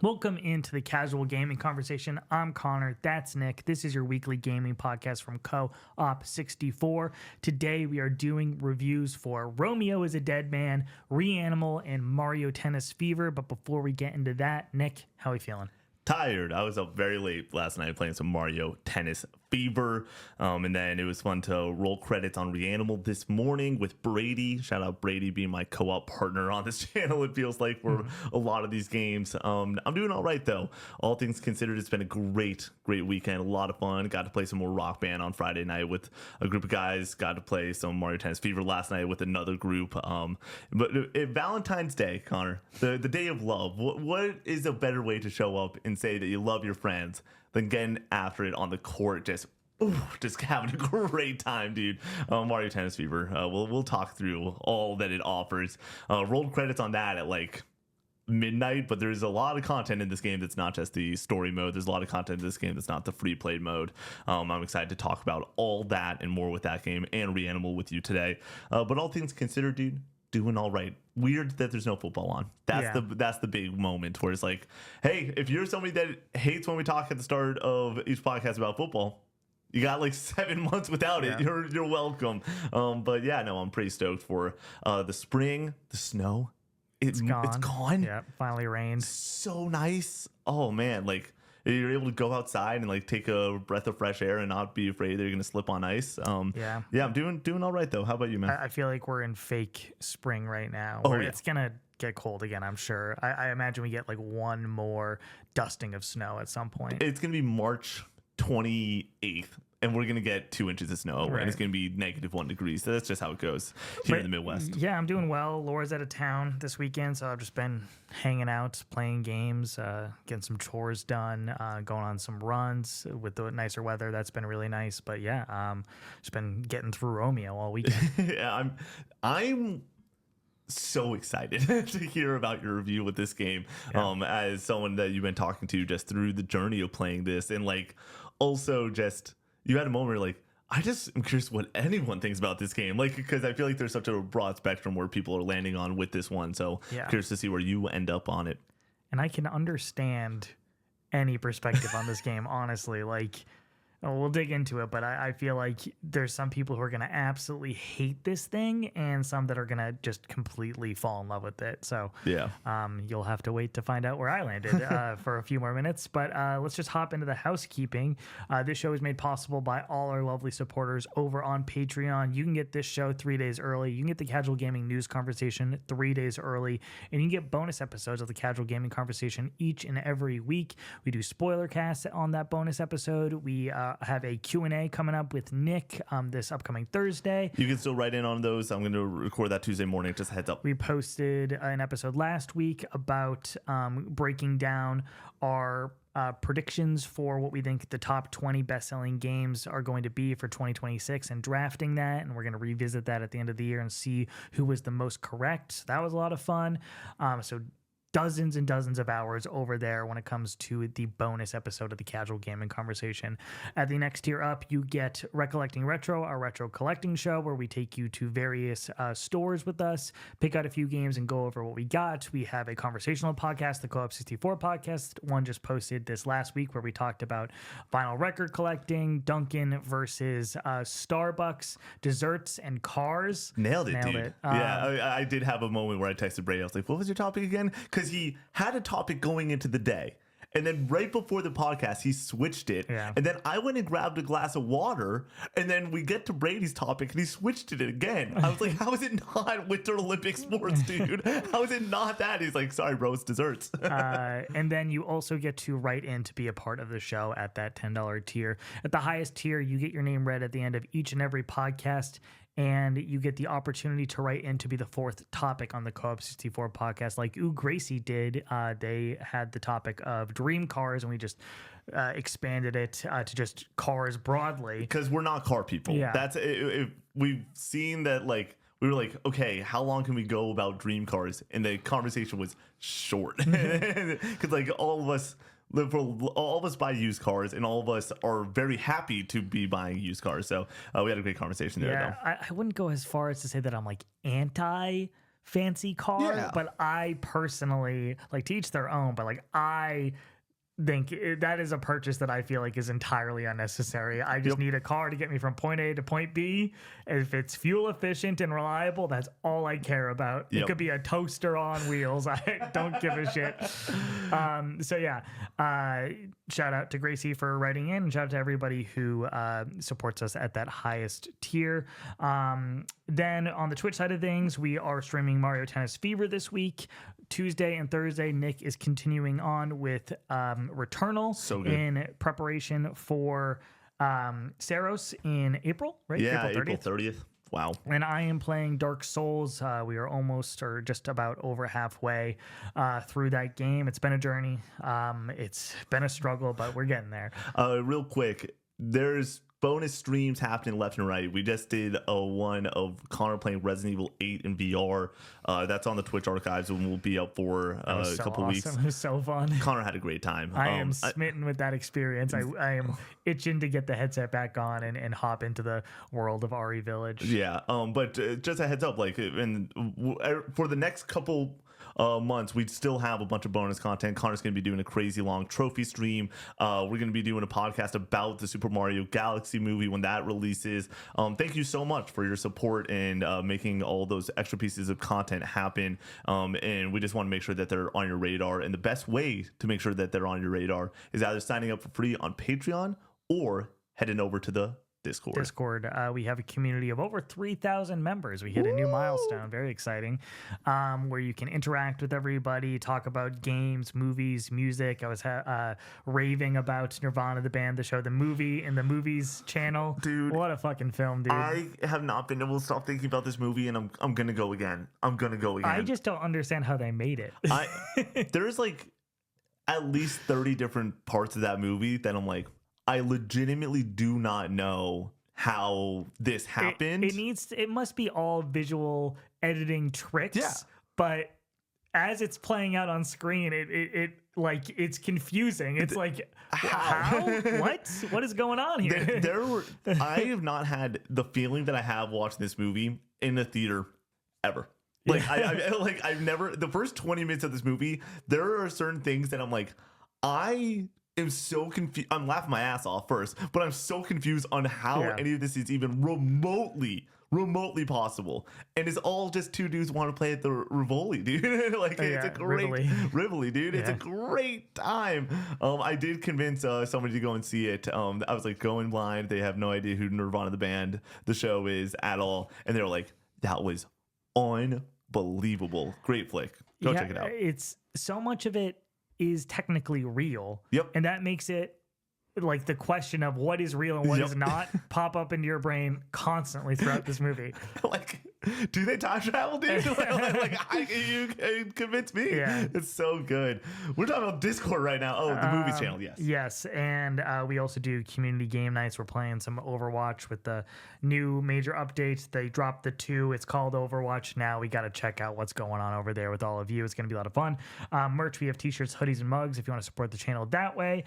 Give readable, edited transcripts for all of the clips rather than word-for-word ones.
Welcome into the Casual Gaming Conversation. I'm Connor. That's Nick. This is your weekly gaming podcast from Co-op 64. Today we are doing reviews for Romeo is a Deadman, Reanimal, and Mario Tennis Fever. But before we get into that, Nick, how are we feeling? Tired. I was up very late last night playing some Mario Tennis Fever. And then it was fun to roll credits on Reanimal this morning with Brady. Shout out Brady being my co-op partner on this channel. It feels like for a lot of these games. I'm doing all right though. All things considered, it's been a great weekend. A lot of fun. Got to play some more Rock Band on Friday night with a group of guys. Got to play some Mario Tennis Fever last night with another group. But Valentine's Day, Connor, the day of love. What is a better way to show up and say that you love your friends than getting after it on the court, just having a great time, dude. Mario Tennis Fever. We'll talk through all that it offers. Rolled credits on that at like midnight, but there's a lot of content in this game that's not just the story mode. There's a lot of content in this game that's not the free play mode. I'm excited to talk about all that and more with that game and Reanimal with you today. But all things considered, dude, doing all right. Weird that there's no football on. That's the big moment where it's like, hey, if you're somebody that hates when we talk at the start of each podcast about football, you got like 7 months without it. You're welcome. But yeah, no, I'm pretty stoked for the spring, the snow. It's gone. Yeah, finally rained. So nice. Oh man, like you're able to go outside and like take a breath of fresh air and not be afraid that you're gonna slip on ice. I'm doing all right though. How about you, man? I feel like we're in fake spring right now. It's gonna get cold again, I'm sure. I imagine we get like one more dusting of snow at some point. It's gonna be March 28th. And we're going to get 2 inches of snow, and it's going to be -1 degree. So that's just how it goes here in the Midwest. Yeah, I'm doing well. Laura's out of town this weekend, so I've just been hanging out, playing games, getting some chores done, going on some runs with the nicer weather. That's been really nice. But yeah, just been getting through Romeo all weekend. Yeah, I'm so excited to hear about your review with this game. As someone that you've been talking to just through the journey of playing this, and like also just you had a moment where like, I just am curious what anyone thinks about this game. Like, because I feel like there's such a broad spectrum where people are landing on with this one. So curious to see where you end up on it. And I can understand any perspective on this game, honestly. Like, we'll dig into it, but I feel like there's some people who are going to absolutely hate this thing and some that are going to just completely fall in love with it. So you'll have to wait to find out where I landed for a few more minutes. But let's just hop into the housekeeping. This show is made possible by all our lovely supporters over on Patreon. You can get this show 3 days early. You can get the Casual Gaming News Conversation 3 days early. And you can get bonus episodes of the Casual Gaming Conversation each and every week. We do spoiler casts on that bonus episode. We have a Q&A coming up with Nick this upcoming Thursday. You can still write in on those. I'm going to record that Tuesday morning. Just a heads up. We posted an episode last week about breaking down our predictions for what we think the top 20 best-selling games are going to be for 2026 and drafting that. And we're going to revisit that at the end of the year and see who was the most correct. So that was a lot of fun. So dozens and dozens of hours over there when it comes to the bonus episode of the Casual Gaming Conversation. At the next tier up, you get Recollecting Retro, our retro collecting show, where we take you to various stores with us, pick out a few games, and go over what we got. We have a conversational podcast, the Co-op 64 podcast. One just posted this last week where we talked about vinyl record collecting, Dunkin' versus Starbucks, desserts, and cars. Nailed it. Yeah, I did have a moment where I texted Brady. I was like, what was your topic again? Because he had a topic going into the day, and then right before the podcast he switched it, and then I went and grabbed a glass of water, and then we get to Brady's topic and he switched it again. I was like, how is it not Winter Olympic sports, dude? How is it not that? He's like, sorry bro, it's desserts. And then you also get to write in to be a part of the show at that $10 tier. At the highest tier, you get your name read at the end of each and every podcast, and you get the opportunity to write in to be the fourth topic on the Co-op 64 podcast, like Gracie did. They had the topic of dream cars, and we just expanded it to just cars broadly. Because we're not car people. Yeah. That's we've seen that, like, we were like, okay, how long can we go about dream cars? And the conversation was short. Because, like, all of us buy used cars, and all of us are very happy to be buying used cars. So we had a great conversation there, though. I wouldn't go as far as to say that I'm like anti fancy car, Yeah. but I personally, like, to each their own, but like I think that is a purchase that I feel like is entirely unnecessary. I just need a car to get me from point A to point B. If it's fuel efficient and reliable, that's all I care about. It could be a toaster on wheels. I don't give a shit. So yeah, shout out to Gracie for writing in, and shout out to everybody who supports us at that highest tier. Then on the Twitch side of things, we are streaming Mario Tennis Fever this week. Tuesday and Thursday, Nick is continuing on with Returnal in preparation for Saros in April, right? Yeah, April 30th. Wow. And I am playing Dark Souls. We are almost or just about over halfway through that game. It's been a journey. It's been a struggle, but we're getting there. Real quick, there's bonus streams happening left and right. We just did one of Connor playing Resident Evil 8 in VR. That's on the Twitch archives and will be up for a couple weeks. It was so fun. Connor had a great time. I am smitten with that experience. I am itching to get the headset back on and hop into the world of RE Village. Yeah, but just a heads up, like, for the next couple months, we still have a bunch of bonus content. Connor's going to be doing a crazy long trophy stream. We're going to be doing a podcast about the Super Mario Galaxy movie when that releases. Thank you so much for your support and making all those extra pieces of content happen. And we just want to make sure that they're on your radar. And the best way to make sure that they're on your radar is either signing up for free on Patreon or heading over to the Discord. We have a community of over 3,000 members. We hit a new milestone, very exciting, where you can interact with everybody, talk about games, movies, music. I was raving about Nirvana, the band, the show, the movie, and the movies channel. Dude, what a fucking film, dude. I have not been able to stop thinking about this movie, and I'm gonna go again. I just don't understand how they made it. There's like at least 30 different parts of that movie that I'm like, I legitimately do not know how this happened. It must be all visual editing tricks. Yeah. But as it's playing out on screen, it's confusing. It's like, how? What is going on here? I have not had the feeling that I have watching this movie in the theater ever. Like, I've never, the first 20 minutes of this movie, there are certain things that I'm like, I am so confused. I'm laughing my ass off first, but I'm so confused on how any of this is even remotely possible. And it's all just two dudes want to play at the Rivoli, dude. It's a great Rivoli, dude. It's a great time. I did convince somebody to go and see it. I was like, going blind. They have no idea who Nirvana, the band, the show is at all. And they were like, that was unbelievable. Great flick. Go check it out. It's so much of it is technically real. Yep. And that makes it like the question of what is real and what is not pop up into your brain constantly throughout this movie. Like, do they time travel, dude? You convinced me. Yeah. It's so good. We're talking about Discord right now. Oh, the movie channel, yes. Yes, and we also do community game nights. We're playing some Overwatch with the new major updates. They dropped the 2. It's called Overwatch now. We got to check out what's going on over there with all of you. It's going to be a lot of fun. Merch, we have t-shirts, hoodies, and mugs if you want to support the channel that way.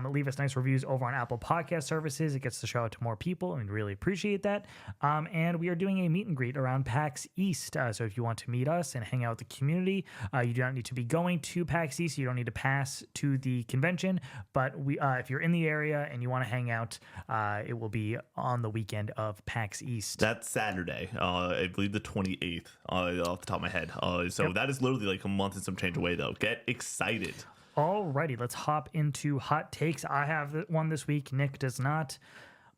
Leave us nice reviews over on Apple Podcast services. It gets the show out to more people, and we really appreciate that. And we are doing a meet and greet around PAX East. So if you want to meet us and hang out with the community, you do not need to be going to PAX East. You don't need to pass to the convention. But if you're in the area and you want to hang out, it will be on the weekend of PAX East. That's Saturday, I believe the 28th, off the top of my head. So that is literally like a month and some change away, though. Get excited. Alrighty, let's hop into hot takes. I have one this week. Nick does not.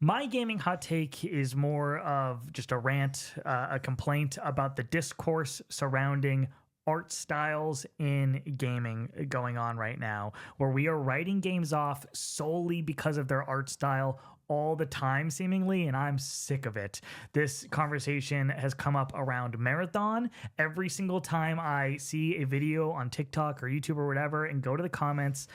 My gaming hot take is more of just a rant, a complaint about the discourse surrounding art styles in gaming going on right now, where we are writing games off solely because of their art style all the time, seemingly, and I'm sick of it. This conversation has come up around Marathon. Every single time I see a video on TikTok or YouTube or whatever and go to the comments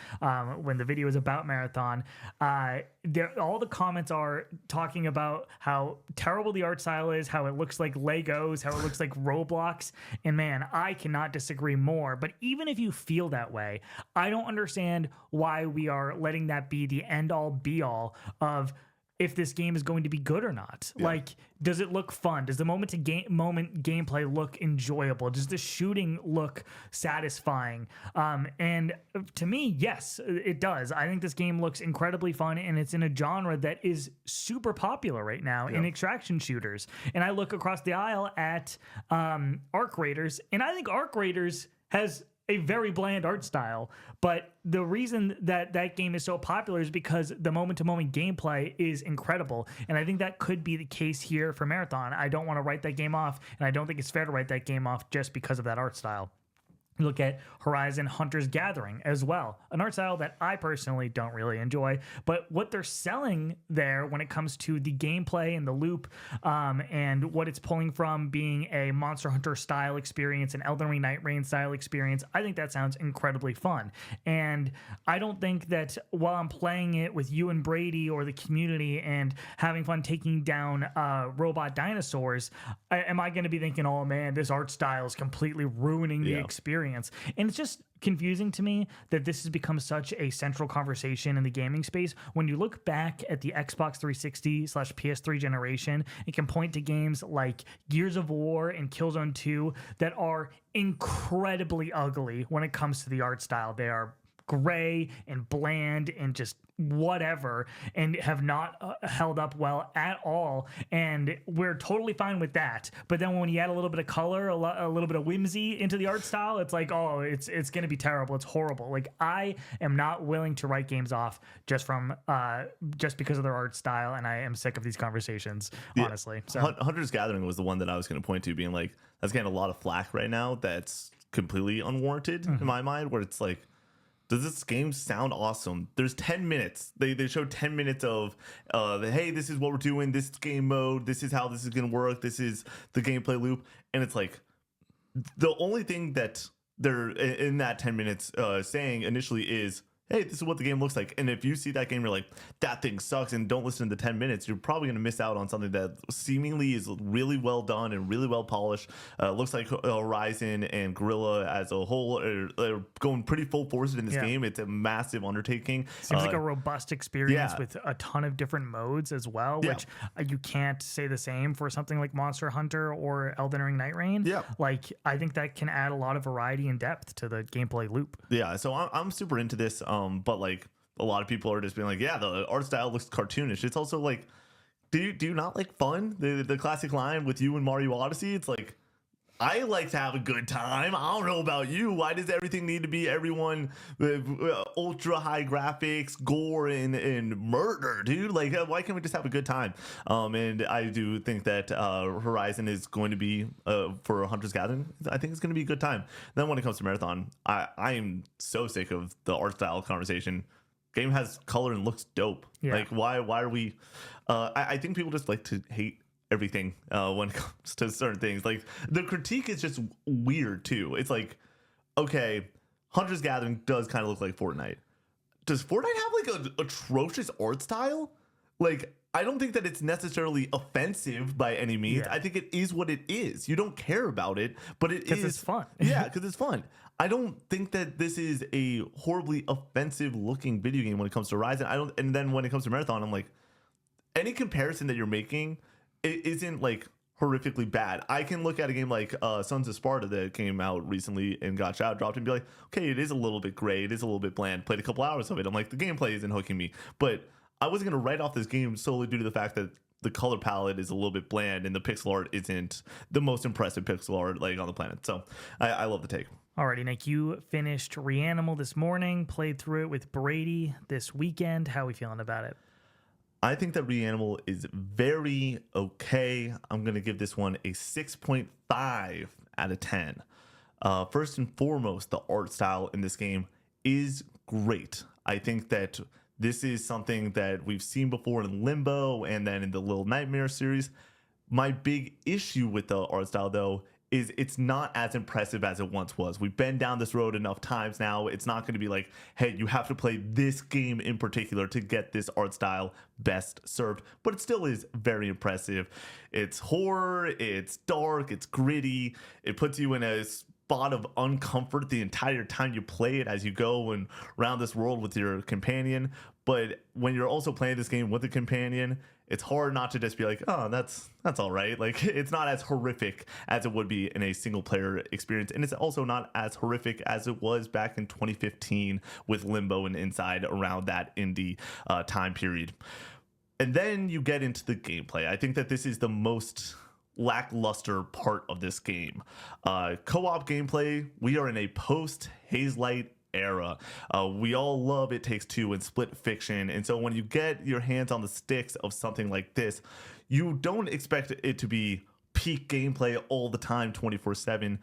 when the video is about Marathon, all the comments are talking about how terrible the art style is, how it looks like Legos, how it looks like Roblox, and man, I cannot disagree more. But even if you feel that way, I don't understand why we are letting that be the end-all be-all of if this game is going to be good or not. Like, does it look fun? Does the moment gameplay look enjoyable? Does the shooting look satisfying? And to me, yes, it does. I think this game looks incredibly fun, and it's in a genre that is super popular right now in extraction shooters. And I look across the aisle at Arc Raiders, and I think Arc Raiders has a very bland art style, but the reason that that game is so popular is because the moment-to-moment gameplay is incredible, and I think that could be the case here for Marathon. I don't want to write that game off, and I don't think it's fair to write that game off just because of that art style. You look at Horizon Hunter's Gathering as well, an art style that I personally don't really enjoy, but what they're selling there when it comes to the gameplay and the loop and what it's pulling from being a Monster Hunter style experience, an Elden Ring Night Rain style experience, I think that sounds incredibly fun. And I don't think that while I'm playing it with you and Brady or the community and having fun taking down robot dinosaurs, am I going to be thinking, oh man, this art style is completely ruining the experience? And it's just confusing to me that this has become such a central conversation in the gaming space. When you look back at the Xbox 360/PS3 generation, it can point to games like Gears of War and Killzone 2 that are incredibly ugly when it comes to the art style. They are gray and bland and just whatever, and have not held up well at all, and we're totally fine with that. But then when you add a little bit of color, a little bit of whimsy into the art style, it's like, oh, it's going to be terrible, it's horrible. Like, I am not willing to write games off just because of their art style, and I am sick of these conversations, honestly. So Hunter's Gathering was the one that I was going to point to, being like, that's getting a lot of flack right now that's completely unwarranted in my mind, where it's like, does this game sound awesome? There's 10 minutes. They showed 10 minutes of, hey, this is what we're doing. This is game mode. This is how this is going to work. This is the gameplay loop. And it's like, the only thing that they're in that 10 minutes saying initially is, hey, this is what the game looks like. And if you see that game, you're like, that thing sucks, and don't listen to the 10 minutes, you're probably going to miss out on something that seemingly is really well done and really well polished. Looks like Horizon and Guerrilla as a whole are going pretty full force in this game. It's a massive undertaking. Seems like a robust experience with a ton of different modes as well, which you can't say the same for something like Monster Hunter or Elden Ring Night Rain. Like, I think that can add a lot of variety and depth to the gameplay loop. So I'm super into this. But like, a lot of people are just being like, yeah, the art style looks cartoonish. It's also like, do you not like fun? The classic line with you and Mario Odyssey, it's like, I like to have a good time. I don't know about you. Why does everything need to be everyone ultra high graphics, gore, and murder, dude? Like, why can't we just have a good time? And I do think that Horizon is going to be, for Hunter's Gathering, I think it's going to be a good time. Then when it comes to Marathon, I am so sick of the art style conversation. Game has color and looks dope. Like, why are we... I think people just like to hate everything when it comes to certain things. Like, the critique is just weird too. It's like, okay, Hunter's Gathering does kind of look like Fortnite. Does Fortnite have like an atrocious art style? Like, I don't think that it's necessarily offensive by any means. I think it is what it is. You don't care about it, but it is. Because it's fun. Because it's fun. I don't think that this is a horribly offensive looking video game when it comes to Horizon. And then when it comes to Marathon, I'm like, any comparison that you're making, it isn't like horrifically bad. I can look at a game like Sons of Sparta that came out recently and got shadow dropped and be like, okay, it is a little bit gray, it is a little bit bland. Played a couple hours of it. I'm like, the gameplay isn't hooking me. But I wasn't going to write off this game solely due to the fact that the color palette is a little bit bland and the pixel art isn't the most impressive pixel art like on the planet. So I love the take. Alrighty, Nick, you finished Reanimal this morning, played through it with Brady this weekend. How are we feeling about it? I think that Reanimal is very okay. I'm going to give this one a 6.5 out of 10. First and foremost, the art style in this game is great. I think that this is something that we've seen before in Limbo and then in the Little Nightmare series. My big issue with the art style, though, is it's not as impressive as it once was. We've been down this road enough times now. It's not going to be like, hey, you have to play this game in particular to get this art style best served, but it still is very impressive. It's horror, it's dark, it's gritty. It puts you in a spot of uncomfort the entire time you play it as you go and around this world with your companion. But when you're also playing this game with a companion, it's hard not to just be like, oh, that's all right. Like, it's not as horrific as it would be in a single player experience. And it's also not as horrific as it was back in 2015 with Limbo and Inside around that indie time period. And then you get into the gameplay. I think that this is the most lackluster part of this game. Co-op gameplay, we are in a post-Hazelight era. We all love It Takes Two and Split Fiction, and so when you get your hands on the sticks of something like this, you don't expect it to be peak gameplay all the time 24/7,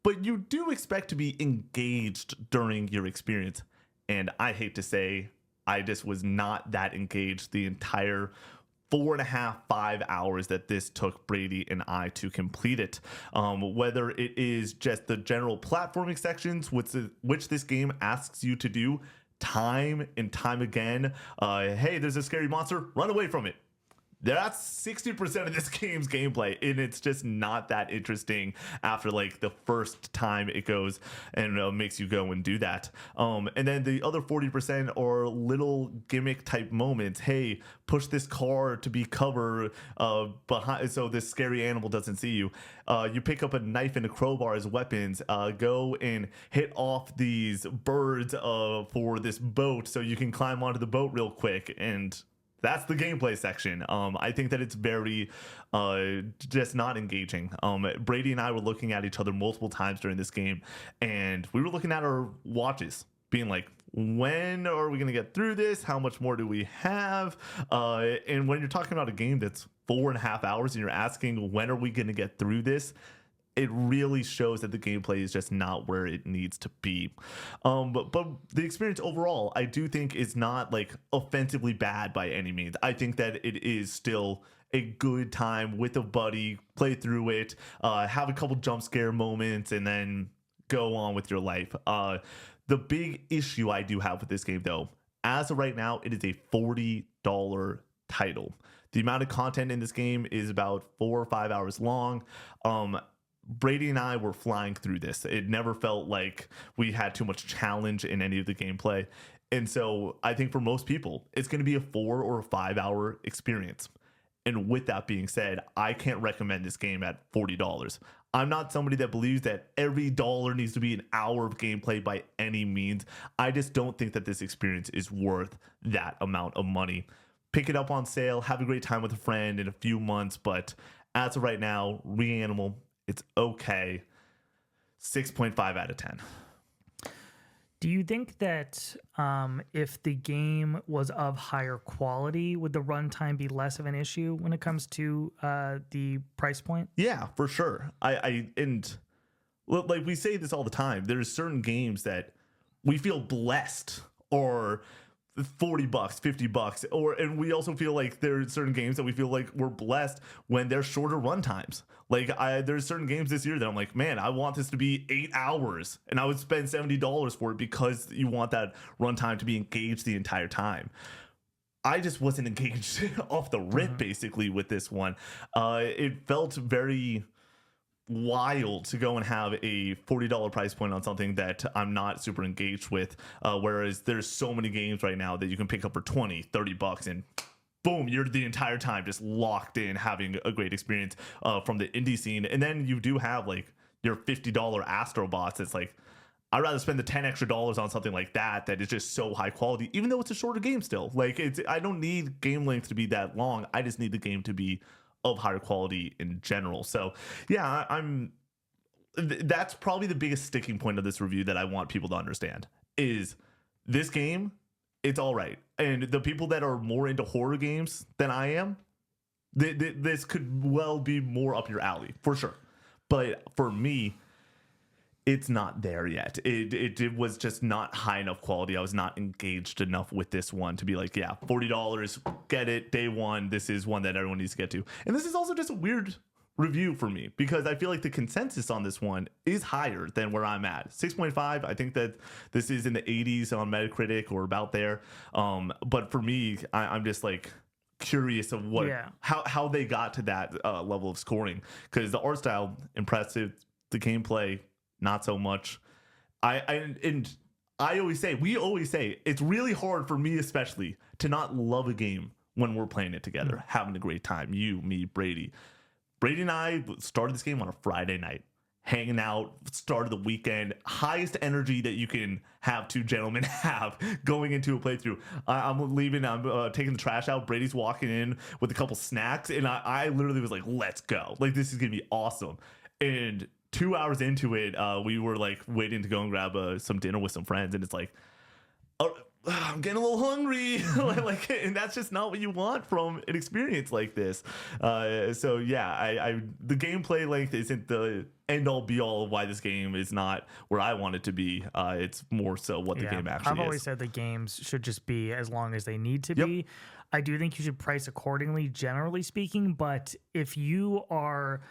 but you do expect to be engaged during your experience. And I hate to say, I just was not that engaged the entire 4.5-5 hours that this took Brady and I to complete it. Whether it is just the general platforming sections, which this game asks you to do time and time again. Hey, there's a scary monster, run away from it. That's 60% of this game's gameplay, and it's just not that interesting after like the first time it goes and makes you go and do that. And then the other 40% are little gimmick type moments. Hey, push this car to be cover behind so this scary animal doesn't see you. You pick up a knife and a crowbar as weapons. Go and hit off these birds for this boat so you can climb onto the boat real quick, and that's the gameplay section. I think that it's very just not engaging. Brady and I were looking at each other multiple times during this game, and we were looking at our watches, being like, when are we going to get through this? How much more do we have? And when you're talking about a game that's 4.5 hours and you're asking, when are we going to get through this? It really shows that the gameplay is just not where it needs to be. But the experience overall, I do think is not like offensively bad by any means. I think that it is still a good time with a buddy, play through it, have a couple jump scare moments, and then go on with your life. The big issue I do have with this game, though, as of right now, it is a $40 title. The amount of content in this game is about 4 or 5 hours long. Brady and I were flying through this. It never felt like we had too much challenge in any of the gameplay. And so I think for most people, it's going to be a 4 or 5 hour experience. And with that being said, I can't recommend this game at $40. I'm not somebody that believes that every dollar needs to be an hour of gameplay by any means. I just don't think that this experience is worth that amount of money. Pick it up on sale, have a great time with a friend in a few months. But as of right now, Reanimal, it's okay. 6.5 out of 10. Do you think that if the game was of higher quality, would the runtime be less of an issue when it comes to the price point? Yeah, for sure. And like we say this all the time, there's certain games that we feel blessed or $40, $50, and we also feel like there's certain games that we feel like we're blessed when they're shorter run times. Like there's certain games this year that I'm like, man, I want this to be 8 hours, and I would spend $70 for it because you want that runtime to be engaged the entire time. I just wasn't engaged off the rip, basically, with this one. It felt very wild to go and have a $40 price point on something that I'm not super engaged with, whereas there's so many games right now that you can pick up for $20-$30 and boom, you're the entire time just locked in having a great experience from the indie scene. And then you do have like your $50 Astrobots. It's like, I'd rather spend the $10 extra on something like that is just so high quality, even though it's a shorter game still. Like, I don't need game length to be that long. I just need the game to be of higher quality in general. So yeah, that's probably the biggest sticking point of this review that I want people to understand is this game, it's all right. And the people that are more into horror games than I am, this could well be more up your alley for sure. But for me, it's not there yet. It was just not high enough quality. I was not engaged enough with this one to be like, yeah, $40, get it, day one. This is one that everyone needs to get to. And this is also just a weird review for me because I feel like the consensus on this one is higher than where I'm at. 6.5, I think that this is in the 80s on Metacritic or about there. But for me, I'm just like curious of how they got to that level of scoring, because the art style, impressive, the gameplay, not so much. We always say it's really hard for me, especially, to not love a game when we're playing it together, having a great time. You, me, Brady. Brady and I started this game on a Friday night, hanging out, start of the weekend, highest energy that you can have two gentlemen have going into a playthrough. I'm leaving, I'm taking the trash out. Brady's walking in with a couple snacks, and I literally was like, let's go. Like, this is going to be awesome. And 2 hours into it, we were like waiting to go and grab some dinner with some friends, and it's like, I'm getting a little hungry. Like, and that's just not what you want from an experience like this. So yeah, the gameplay length isn't the end all be all of why this game is not where I want it to be. It's more so what the game actually is. I've always said the games should just be as long as they need to be. I do think you should price accordingly, generally speaking, but if you are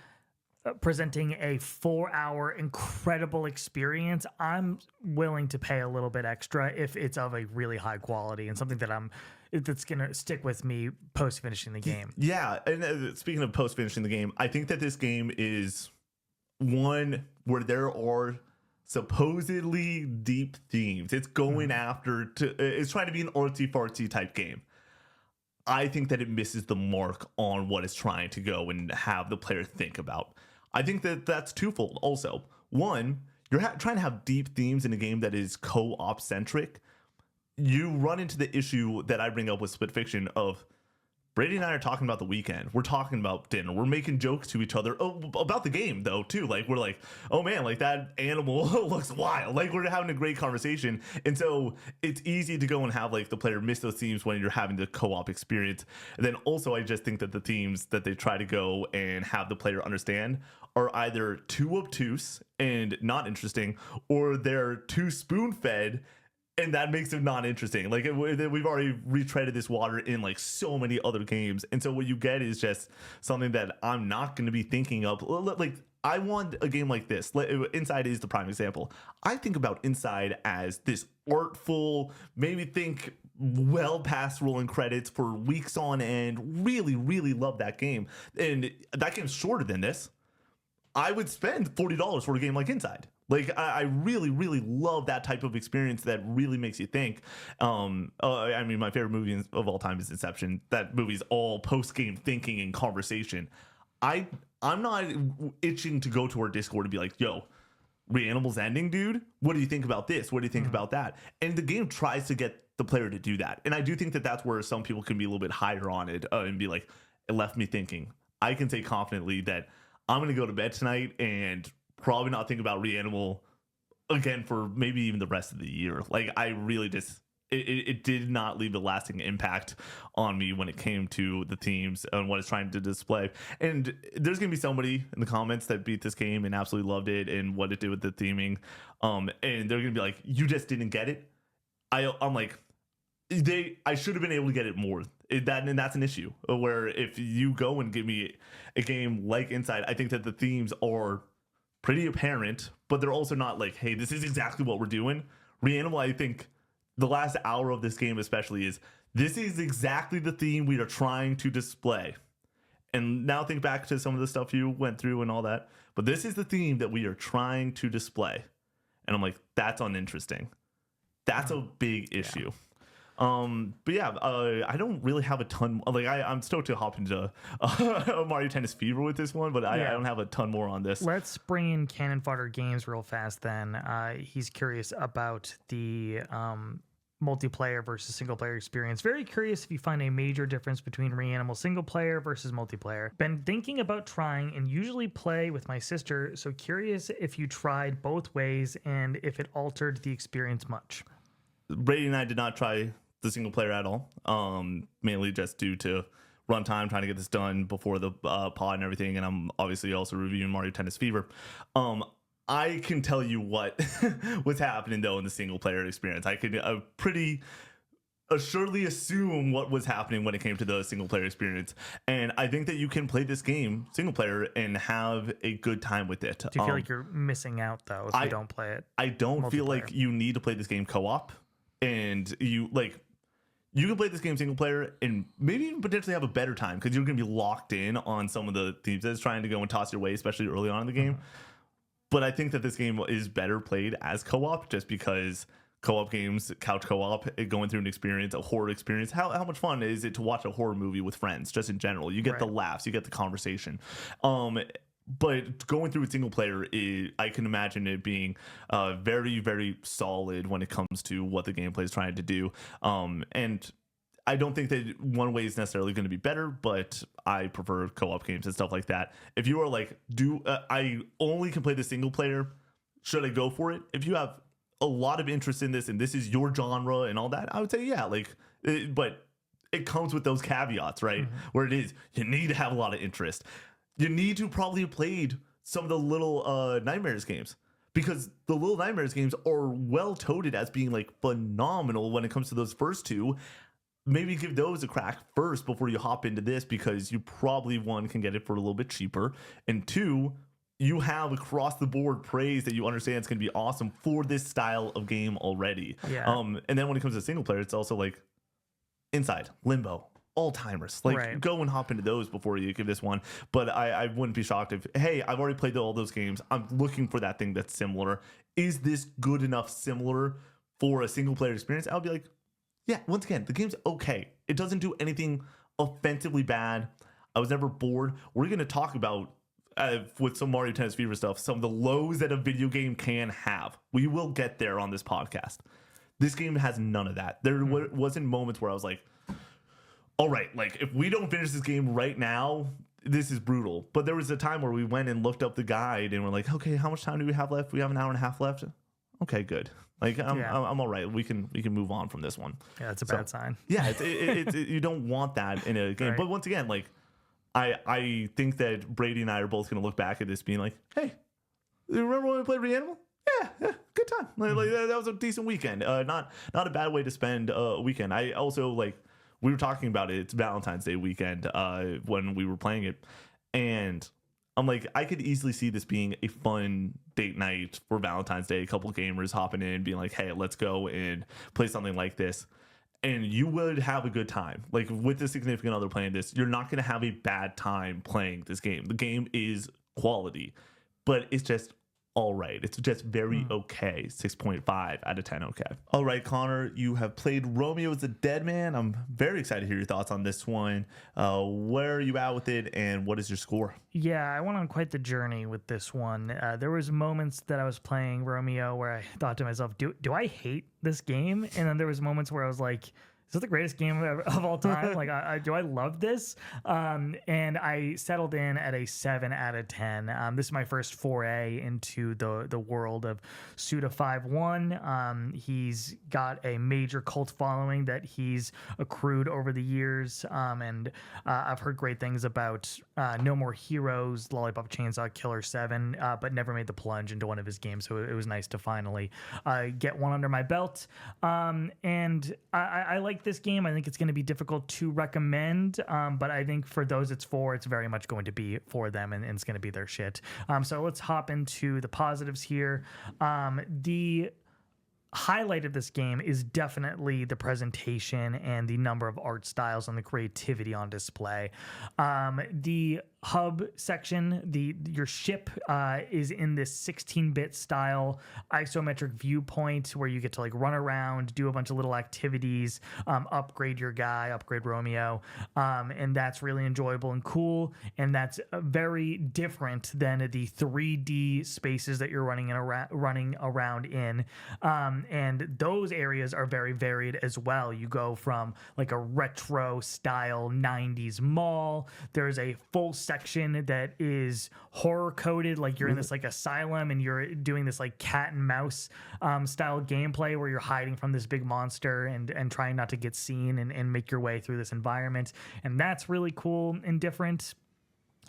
presenting a 4-hour incredible experience, I'm willing to pay a little bit extra if it's of a really high quality and something that's gonna stick with me post finishing the game. Yeah, and speaking of post finishing the game, I think that this game is one where there are supposedly deep themes. It's going after it's trying to be an artsy fartsy type game. I think that it misses the mark on what it's trying to go and have the player think about. I think that that's twofold. Also, one, you're trying to have deep themes in a game that is co-op centric. You run into the issue that I bring up with Split Fiction of Brady and I are talking about the weekend. We're talking about dinner. We're making jokes to each other about the game, though, too. Like, we're like, oh, man, like, that animal looks wild. Like, we're having a great conversation. And so it's easy to go and have, like, the player miss those themes when you're having the co-op experience. And then also, I just think that the themes that they try to go and have the player understand are either too obtuse and not interesting, or they're too spoon-fed, and that makes it not interesting. Like, we've already retreaded this water in like so many other games, and so what you get is just something that I'm not going to be thinking of. Like, I want a game like this. Inside is the prime example. I think about Inside as this artful, maybe think well past rolling credits for weeks on end. Really, really love that game, and that game's shorter than this. I would spend $40 for a game like Inside. Like, I really, really love that type of experience that really makes you think. I mean, my favorite movie of all time is Inception. That movie's all post-game thinking and conversation. I'm not itching to go to our Discord and be like, yo, Reanimal's ending, dude? What do you think about this? What do you think about that? And the game tries to get the player to do that. And I do think that that's where some people can be a little bit higher on it and be like, it left me thinking. I can say confidently that I'm going to go to bed tonight and probably not think about Reanimal again for maybe even the rest of the year. Like, I really just, it did not leave a lasting impact on me when it came to the themes and what it's trying to display. And there's going to be somebody in the comments that beat this game and absolutely loved it and what it did with the theming. And they're going to be like, you just didn't get it. I'm like, I should have been able to get it more. And that's an issue where if you go and give me a game like Inside, I think that the themes are pretty apparent, but they're also not like, hey, this is exactly what we're doing. Reanimal, I think the last hour of this game especially this is exactly the theme we are trying to display. And now think back to some of the stuff you went through and all that, but this is the theme that we are trying to display. And I'm like, that's uninteresting. That's a big issue. But yeah, I don't really have a ton. Like, I'm stoked to hop into Mario Tennis Fever with this one, but I don't have a ton more on this. Let's bring in Cannon Fodder Games real fast then. He's curious about the multiplayer versus single player experience. Very curious if you find a major difference between Reanimal single player versus multiplayer. Been thinking about trying and usually play with my sister, so curious if you tried both ways and if it altered the experience much. Brady and I did not try the single player at all, mainly just due to runtime, trying to get this done before the pod and everything, and I'm obviously also reviewing Mario Tennis Fever. I can tell you what was happening, though, in the single player experience. I could pretty assuredly assume what was happening when it came to the single player experience, and I think that you can play this game single player and have a good time with it. Do you feel like you're missing out, though, if you don't play it? I don't feel like you need to play this game co-op, and you can play this game single player and maybe even potentially have a better time because you're going to be locked in on some of the themes that it's trying to go and toss your way, especially early on in the game. But I think that this game is better played as co-op, just because co-op games, couch co-op, going through an experience, a horror experience. How much fun is it to watch a horror movie with friends? Just in general, you get the laughs, you get the conversation. But going through a single player, I can imagine it being very, very solid when it comes to what the gameplay is trying to do. And I don't think that one way is necessarily going to be better, but I prefer co-op games and stuff like that. If you are like, I only can play the single player, should I go for it? If you have a lot of interest in this and this is your genre and all that, I would say, yeah, but it comes with those caveats, right? Mm-hmm. Where it is, you need to have a lot of interest. You need to probably have played some of the Little Nightmares games, because the Little Nightmares games are well touted as being like phenomenal when it comes to those first two. Maybe give those a crack first before you hop into this, because you probably, one, can get it for a little bit cheaper, and two, you have across the board praise that you understand it's going to be awesome for this style of game already. Yeah. And then when it comes to single player, it's also like Inside, Limbo, all-timers. Like, go and hop into those before you give this one. But I wouldn't be shocked if, hey, I've already played all those games, I'm looking for that thing that's similar. Is this good enough similar for a single player experience? I'll be like, yeah, once again, the game's okay. It doesn't do anything offensively bad. I was never bored. We're going to talk about, with some Mario Tennis Fever stuff, some of the lows that a video game can have. We will get there on this podcast. This game has none of that. There wasn't moments where I was like, all right, like, if we don't finish this game right now, this is brutal. But there was a time where we went and looked up the guide and we're like, okay, how much time do we have left? We have an hour and a half left. Okay, good. Like, I'm all right. We can move on from this one. Yeah, that's a bad sign. Yeah, you don't want that in a game. Right. But once again, like, I think that Brady and I are both going to look back at this being like, hey, you remember when we played Reanimal? Yeah, good time. Like, that was a decent weekend. Not a bad way to spend a weekend. I also, like, we were talking about it. It's Valentine's Day weekend when we were playing it, and I'm like, I could easily see this being a fun date night for Valentine's Day. A couple gamers hopping in, being like, hey, let's go and play something like this. And you would have a good time. Like, with the significant other playing this, you're not going to have a bad time playing this game. The game is quality, but it's just all right. It's just very okay. 6.5 out of 10 okay. All right, Connor, you have played Romeo as a Deadman. I'm very excited to hear your thoughts on this one. Where are you at with it, and what is your score? Yeah, I went on quite the journey with this one. There was moments that I was playing Romeo where I thought to myself, do I hate this game? And then there was moments where I was like, is this the greatest game of all time? Like, do I love this? And I settled in at a 7 out of 10. This is my first foray into the world of Suda51. He's got a major cult following that he's accrued over the years. And I've heard great things about No More Heroes, Lollipop Chainsaw Killer 7, but never made the plunge into one of his games. So it was nice to finally get one under my belt. And I like this game. I think it's going to be difficult to recommend, but I think for those it's for, it's very much going to be for them, and it's going to be their shit. So let's hop into the positives here. The highlight of this game is definitely the presentation and the number of art styles and the creativity on display. The hub section, your ship is in this 16-bit style isometric viewpoint where you get to like run around, do a bunch of little activities, upgrade your guy, upgrade Romeo, and that's really enjoyable and cool, and that's very different than the 3D spaces that you're running around in, and those areas are very varied as well. You go from like a retro style 90s mall. There's a full section that is horror coded, like you're in this like asylum and you're doing this like cat and mouse style gameplay where you're hiding from this big monster and trying not to get seen and make your way through this environment, and that's really cool and different.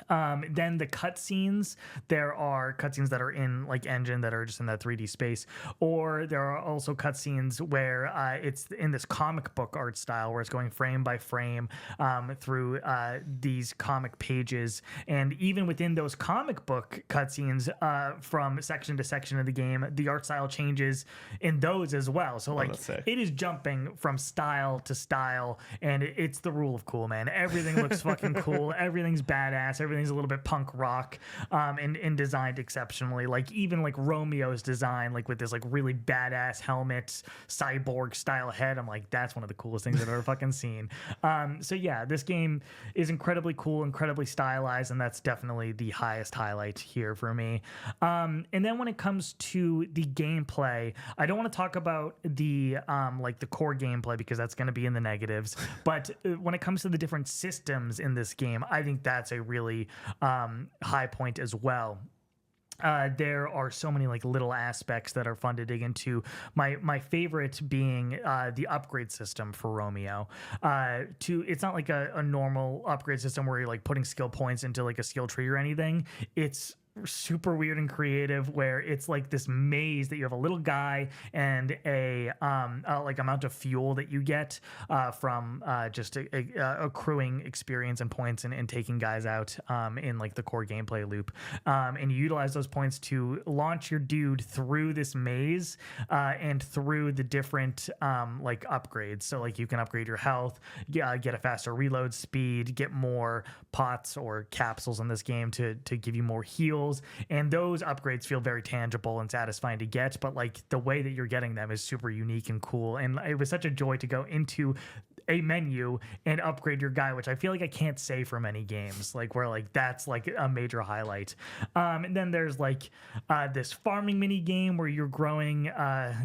Then the cutscenes, there are cutscenes that are in like engine that are just in that 3D space, or there are also cutscenes where it's in this comic book art style where it's going frame by frame through these comic pages, and even within those comic book cutscenes from section to section of the game, the art style changes in those as well. So like it is jumping from style to style, and it's the rule of cool, man. Everything looks fucking cool. Everything's badass. badass. Everything's a little bit punk rock, and designed exceptionally. Like even like Romeo's design, like with this like really badass helmet, cyborg style head. I'm like, that's one of the coolest things I've ever fucking seen. So yeah, this game is incredibly cool, incredibly stylized, and that's definitely the highest highlight here for me. And then when it comes to the gameplay, I don't want to talk about the like the core gameplay because that's going to be in the negatives. But when it comes to the different systems in this game, I think that's a really high point as well. There are so many like little aspects that are fun to dig into. My favorite being the upgrade system for Romeo. It's not like a normal upgrade system where you're like putting skill points into like a skill tree or anything. It's super weird and creative where it's like this maze that you have a little guy and a like amount of fuel that you get from just accruing experience and points and taking guys out in like the core gameplay loop, and you utilize those points to launch your dude through this maze and through the different like upgrades. So like you can upgrade your health, get a faster reload speed, get more pots or capsules in this game to give you more heals. And those upgrades feel very tangible and satisfying to get, but like the way that you're getting them is super unique and cool. And it was such a joy to go into a menu and upgrade your guy, which I feel like I can't say for many games, like where like that's like a major highlight. And then there's like this farming mini game where you're growing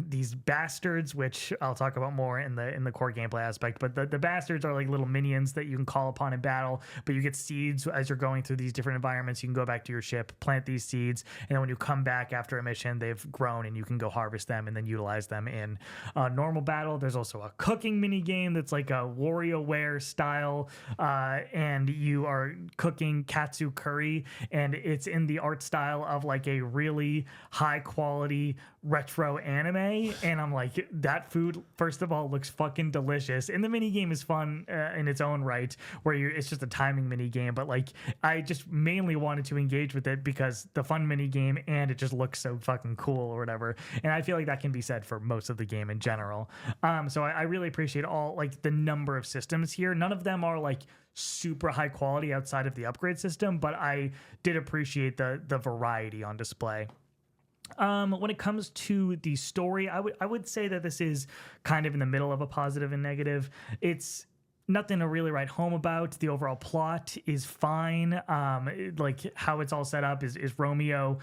these bastards, which I'll talk about more in the core gameplay aspect. But the bastards are like little minions that you can call upon in battle, but you get seeds as you're going through these different environments. You can go back to your ship, plant these seeds, and then when you come back after a mission, they've grown and you can go harvest them and then utilize them in normal battle. There's also a cooking mini game that's like a WarioWare style, and you are cooking katsu curry, and it's in the art style of like a really high quality retro anime. And I'm like, that food first of all looks fucking delicious, and the mini game is fun in its own right, where it's just a timing mini game, but like I just mainly wanted to engage with it because the fun mini game and it just looks so fucking cool or whatever. And I feel like that can be said for most of the game in general. So I really appreciate all like the number of systems here. None of them are like super high quality outside of the upgrade system, but I did appreciate the variety on display. When it comes to the story, I would say that this is kind of in the middle of a positive and negative. It's nothing to really write home about. The overall plot is fine. Like how it's all set up is Romeo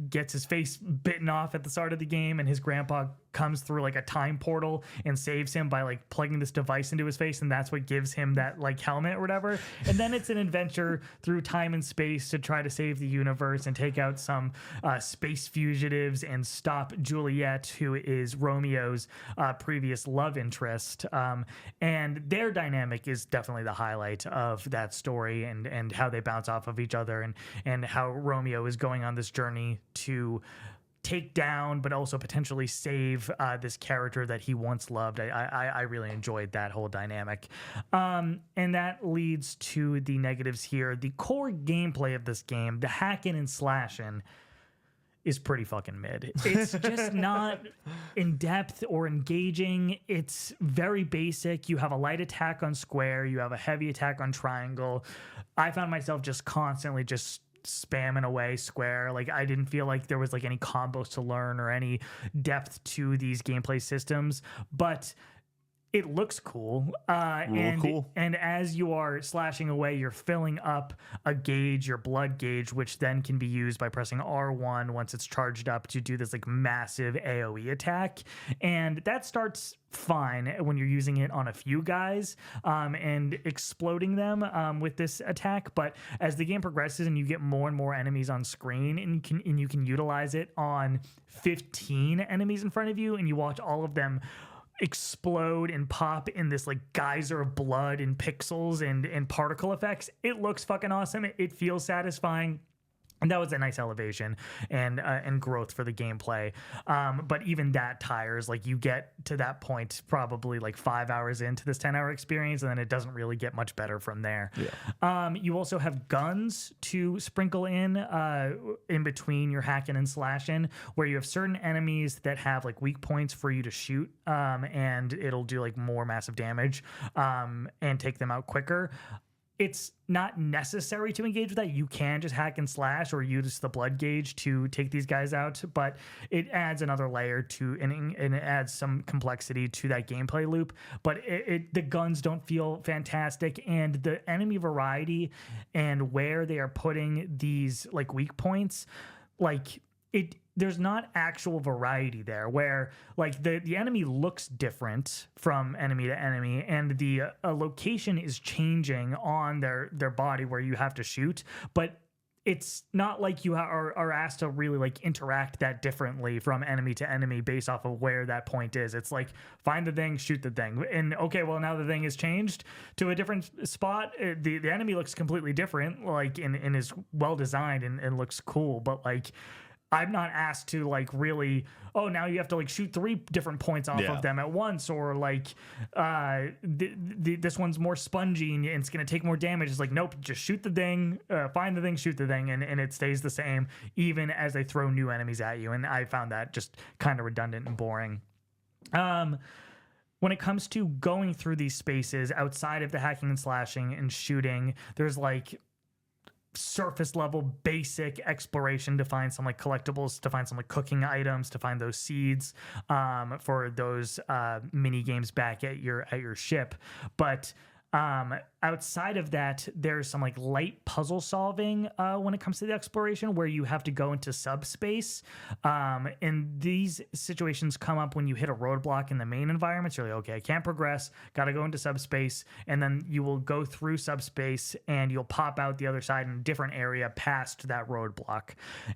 gets his face bitten off at the start of the game, and his grandpa comes through like a time portal and saves him by like plugging this device into his face, and that's what gives him that like helmet or whatever. And then it's an adventure through time and space to try to save the universe and take out some space fugitives and stop Juliet, who is Romeo's previous love interest. And their dynamic is definitely the highlight of that story, and how they bounce off of each other, and how Romeo is going on this journey to take down but also potentially save this character that he once loved. I really enjoyed that whole dynamic. And that leads to the negatives here. The core gameplay of this game, the hacking and slashing, is pretty fucking mid. It's just not in depth or engaging. It's very basic. You have a light attack on square, you have a heavy attack on triangle. I found myself just constantly just spamming away square. Like I didn't feel like there was like any combos to learn or any depth to these gameplay systems, but it looks cool. And as you are slashing away, you're filling up a gauge, your blood gauge, which then can be used by pressing R1 once it's charged up to do this like massive AoE attack. And that starts fine when you're using it on a few guys and exploding them with this attack. But as the game progresses and you get more and more enemies on screen, and you can utilize it on 15 enemies in front of you, and you watch all of them explode and pop in this like geyser of blood and pixels and particle effects, it looks fucking awesome. It feels satisfying. And that was a nice elevation and growth for the gameplay. But even that tires. Like you get to that point probably like 5 hours into this 10-hour experience, and then it doesn't really get much better from there. Yeah. You also have guns to sprinkle in between your hacking and slashing, where you have certain enemies that have like weak points for you to shoot, and it'll do like more massive damage and take them out quicker. it's not necessary to engage with that. You can just hack and slash or use the blood gauge to take these guys out, but it adds another layer to and it adds some complexity to that gameplay loop. But the guns don't feel fantastic, and the enemy variety and where they are putting these like weak points, like there's not actual variety there, where like the enemy looks different from enemy to enemy, and the location is changing on their body where you have to shoot, but it's not like you are asked to really like interact that differently from enemy to enemy based off of where that point is. It's like find the thing, shoot the thing, and okay, well now the thing is changed to a different spot. The enemy looks completely different, like and is well designed and looks cool, but like I'm not asked to like really, oh, now you have to like shoot 3 different points off of them at once, or like this one's more spongy and it's going to take more damage. It's like, nope, just shoot the thing, find the thing, shoot the thing, and it stays the same even as they throw new enemies at you. And I found that just kind of redundant and boring. When it comes to going through these spaces outside of the hacking and slashing and shooting, there's like surface level basic exploration to find some like collectibles, to find some like cooking items, to find those seeds for those mini games back at your ship. But outside of that, there's some like light puzzle solving when it comes to the exploration, where you have to go into subspace. And these situations come up when you hit a roadblock in the main environment. You're like, okay, I can't progress, got to go into subspace. And then you will go through subspace and you'll pop out the other side in a different area past that roadblock.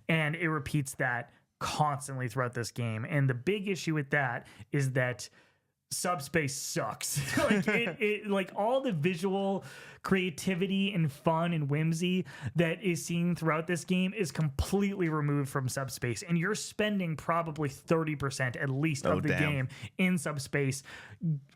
And it repeats that constantly throughout this game. And the big issue with that is that subspace sucks. Like it like all the visual creativity and fun and whimsy that is seen throughout this game is completely removed from subspace, and you're spending probably 30% at least of the game in subspace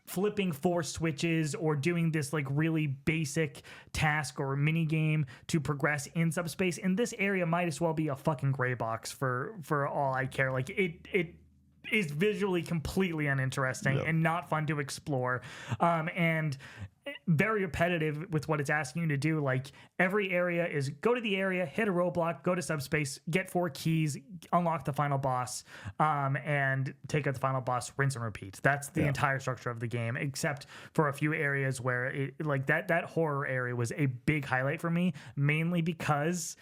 flipping 4 switches or doing this like really basic task or mini game to progress in subspace. And this area might as well be a fucking gray box for all I care. Like it is visually completely uninteresting and not fun to explore, and very repetitive with what it's asking you to do. Like every area is go to the area, hit a roadblock, go to subspace, get 4 keys, unlock the final boss, and take out the final boss, rinse and repeat. That's the entire structure of the game, except for a few areas where it, like that horror area was a big highlight for me, mainly because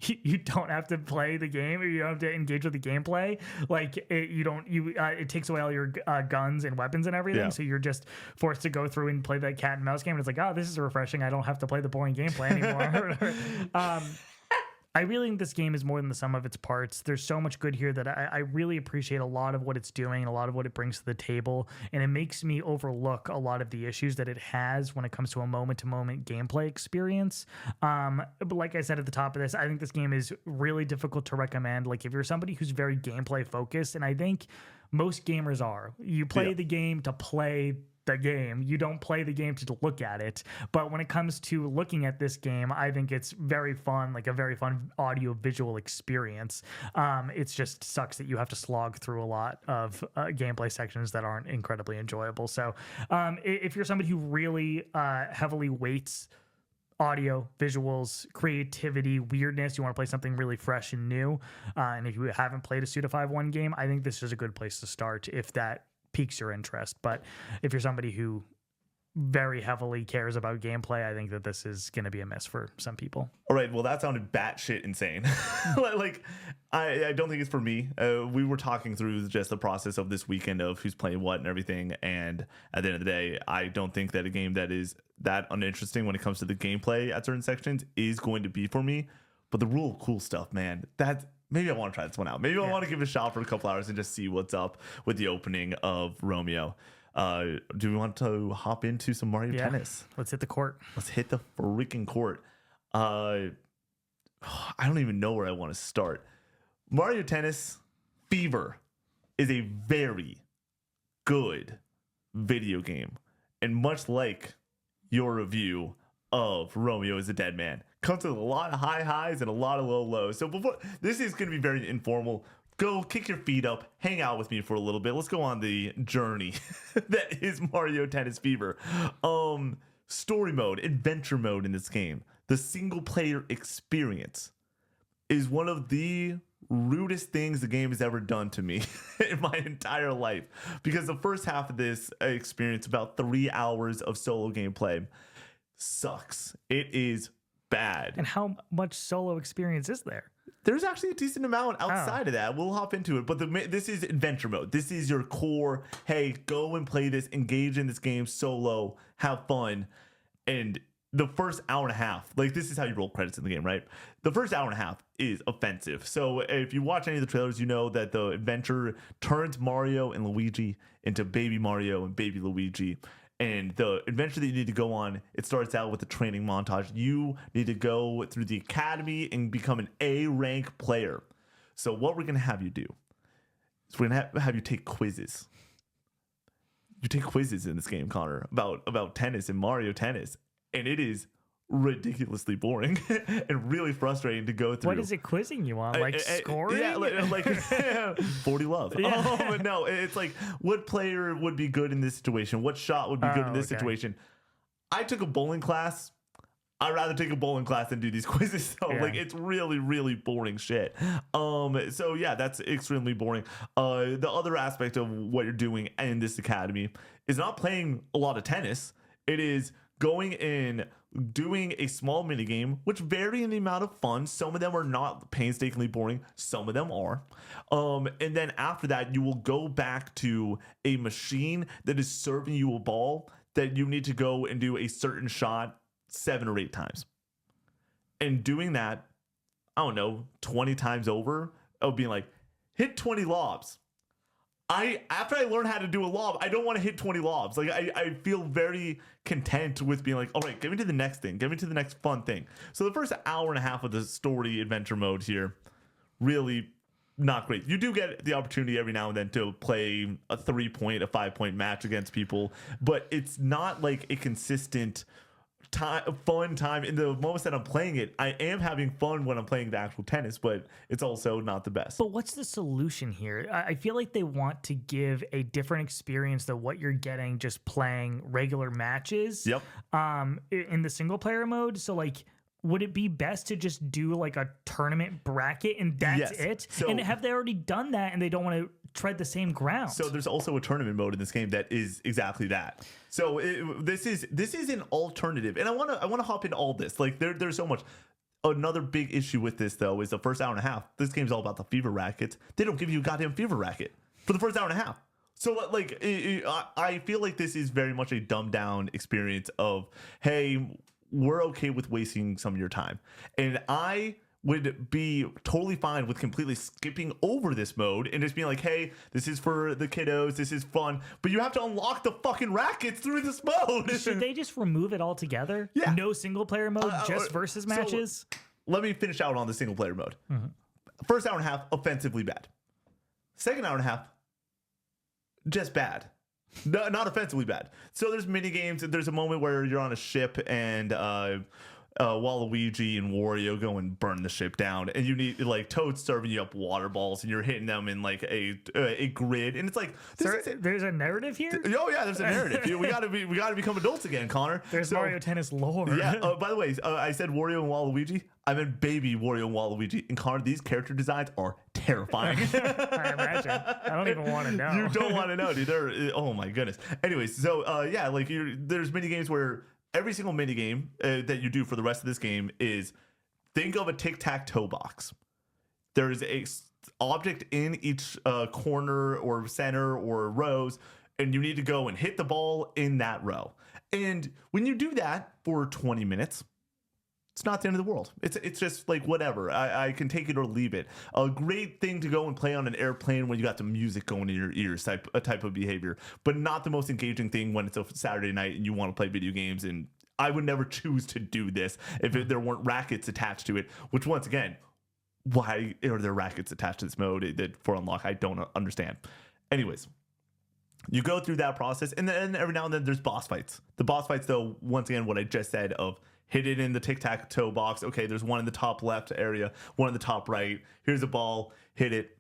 you don't have to play the game, or you don't have to engage with the gameplay. Like it takes away all your guns and weapons and everything, so you're just forced to go through and play that cat and mouse game. And it's like, oh, this is refreshing. I don't have to play the boring gameplay anymore. I really think this game is more than the sum of its parts. There's so much good here that I really appreciate a lot of what it's doing and a lot of what it brings to the table. And it makes me overlook a lot of the issues that it has when it comes to a moment-to-moment gameplay experience. But like I said at the top of this, I think this game is really difficult to recommend. Like if you're somebody who's very gameplay focused, and I think most gamers are, you play the game to play the game. You don't play the game to look at it. But when it comes to looking at this game, I think it's very fun, like a very fun audio visual experience. It's just sucks that you have to slog through a lot of gameplay sections that aren't incredibly enjoyable. So if you're somebody who really heavily weights audio, visuals, creativity, weirdness, you want to play something really fresh and new, and if you haven't played a Suda 5.1 game, I think this is a good place to start if that piques your interest. But if you're somebody who very heavily cares about gameplay, I think that this is going to be a miss for some people. All right, well, that sounded batshit insane. Like, I don't think it's for me. We were talking through just the process of this weekend of who's playing what and everything, and at the end of the day, I don't think that a game that is that uninteresting when it comes to the gameplay at certain sections is going to be for me. But the real cool stuff, man, maybe I want to try this one out. Maybe I want to give it a shot for a couple hours and just see what's up with the opening of Romeo. Do we want to hop into some Mario Tennis? Let's hit the court. Let's hit the freaking court. I don't even know where I want to start. Mario Tennis Fever is a very good video game. And much like your review of Romeo is a Deadman, comes with a lot of high highs and a lot of low lows. So this is going to be very informal. Go kick your feet up, hang out with me for a little bit. Let's go on the journey that is Mario Tennis Fever. story mode, adventure mode in this game, the single player experience is one of the rudest things the game has ever done to me in my entire life. Because the first half of this experience, about 3 hours of solo gameplay, sucks. It is bad. And how much solo experience is there? There's actually a decent amount outside of that. We'll hop into it. But this is adventure mode. This is your core, hey, go and play this, engage in this game solo, have fun. And the first hour and a half, like this is how you roll credits in the game, right? The first hour and a half is offensive. So if you watch any of the trailers, you know that the adventure turns Mario and Luigi into baby Mario and baby Luigi. And the adventure that you need to go on, it starts out with a training montage. You need to go through the academy and become an A rank player. So what we're going to have you do is we're going to have you take quizzes. You take quizzes in this game, Connor, about tennis and Mario Tennis. And it is ridiculously boring and really frustrating to go through. What is it quizzing you on? Like scoring? Yeah, like 40 love. Yeah. Oh, but no, it's like what player would be good in this situation? What shot would be good in this situation? I took a bowling class. I'd rather take a bowling class than do these quizzes. So like it's really, really boring shit. So yeah, that's extremely boring. The other aspect of what you're doing in this academy is not playing a lot of tennis. It is going in, doing a small mini game, which vary in the amount of fun. Some of them are not painstakingly boring. Some of them are. And then after that, you will go back to a machine that is serving you a ball that you need to go and do a certain shot 7 or 8 times. And doing that, I don't know, 20 times over, of being like, hit 20 lobs. After I learn how to do a lob, I don't want to hit 20 lobs. Like I feel very content with being like, all right, get me to the next thing. Get me to the next fun thing. So the first hour and a half of the story adventure mode here, really not great. You do get the opportunity every now and then to play a 3-point, a 5-point match against people, but it's not like a consistent fun time. In the moments that I'm playing it, I am having fun when I'm playing the actual tennis, but it's also not the best. But what's the solution here? I feel like they want to give a different experience than what you're getting just playing regular matches. Yep. In the single player mode. So like, would it be best to just do like a tournament bracket and that's it? So, and have they already done that and they don't want to tread the same ground? So there's also a tournament mode in this game that is exactly that. So this is an alternative, and I want to hop into all this. Like there's so much. Another big issue with this though is the first hour and a half. This game's all about the fever rackets. They don't give you a goddamn fever racket for the first hour and a half. So like I feel like this is very much a dumbed down experience of, hey, we're okay with wasting some of your time. And I would be totally fine with completely skipping over this mode and just being like, hey, this is for the kiddos, this is fun, but you have to unlock the fucking rackets through this mode. Should they just remove it altogether? Yeah. No single player mode, just versus matches? So let me finish out on the single player mode. Mm-hmm. First hour and a half, offensively bad. Second hour and a half, just bad. No, not offensively bad. So there's mini games. There's a moment where you're on a ship and Waluigi and Wario go and burn the ship down, and you need like Toad's serving you up water balls, and you're hitting them in like a grid, and it's like there's a narrative here. Oh yeah, there's a narrative. we gotta become adults again, Connor. There's Mario Tennis lore. Yeah. By the way, I said Wario and Waluigi. I meant baby Wario and Waluigi. And Connor, these character designs are terrifying. I imagine. I don't even want to know. You don't want to know, dude. They're oh my goodness. Anyways, so yeah, like there's mini games where every single mini game that you do for the rest of this game is think of a tic-tac-toe box. There is a object in each corner or center or rows, and you need to go and hit the ball in that row. And when you do that for 20 minutes, it's not the end of the world. It's just like whatever. I can take it or leave it. A great thing to go and play on an airplane when you got the music going in your ears, type of behavior, but not the most engaging thing when it's a Saturday night and you want to play video games. And I would never choose to do this if there weren't rackets attached to it, which once again, why are there rackets attached to this mode for unlock? I don't understand. Anyways, you go through that process, and then every now and then there's boss fights. The boss fights, though, once again, what I just said of hit it in the tic-tac-toe box. Okay, there's one in the top left area, one in the top right. Here's a ball, hit it.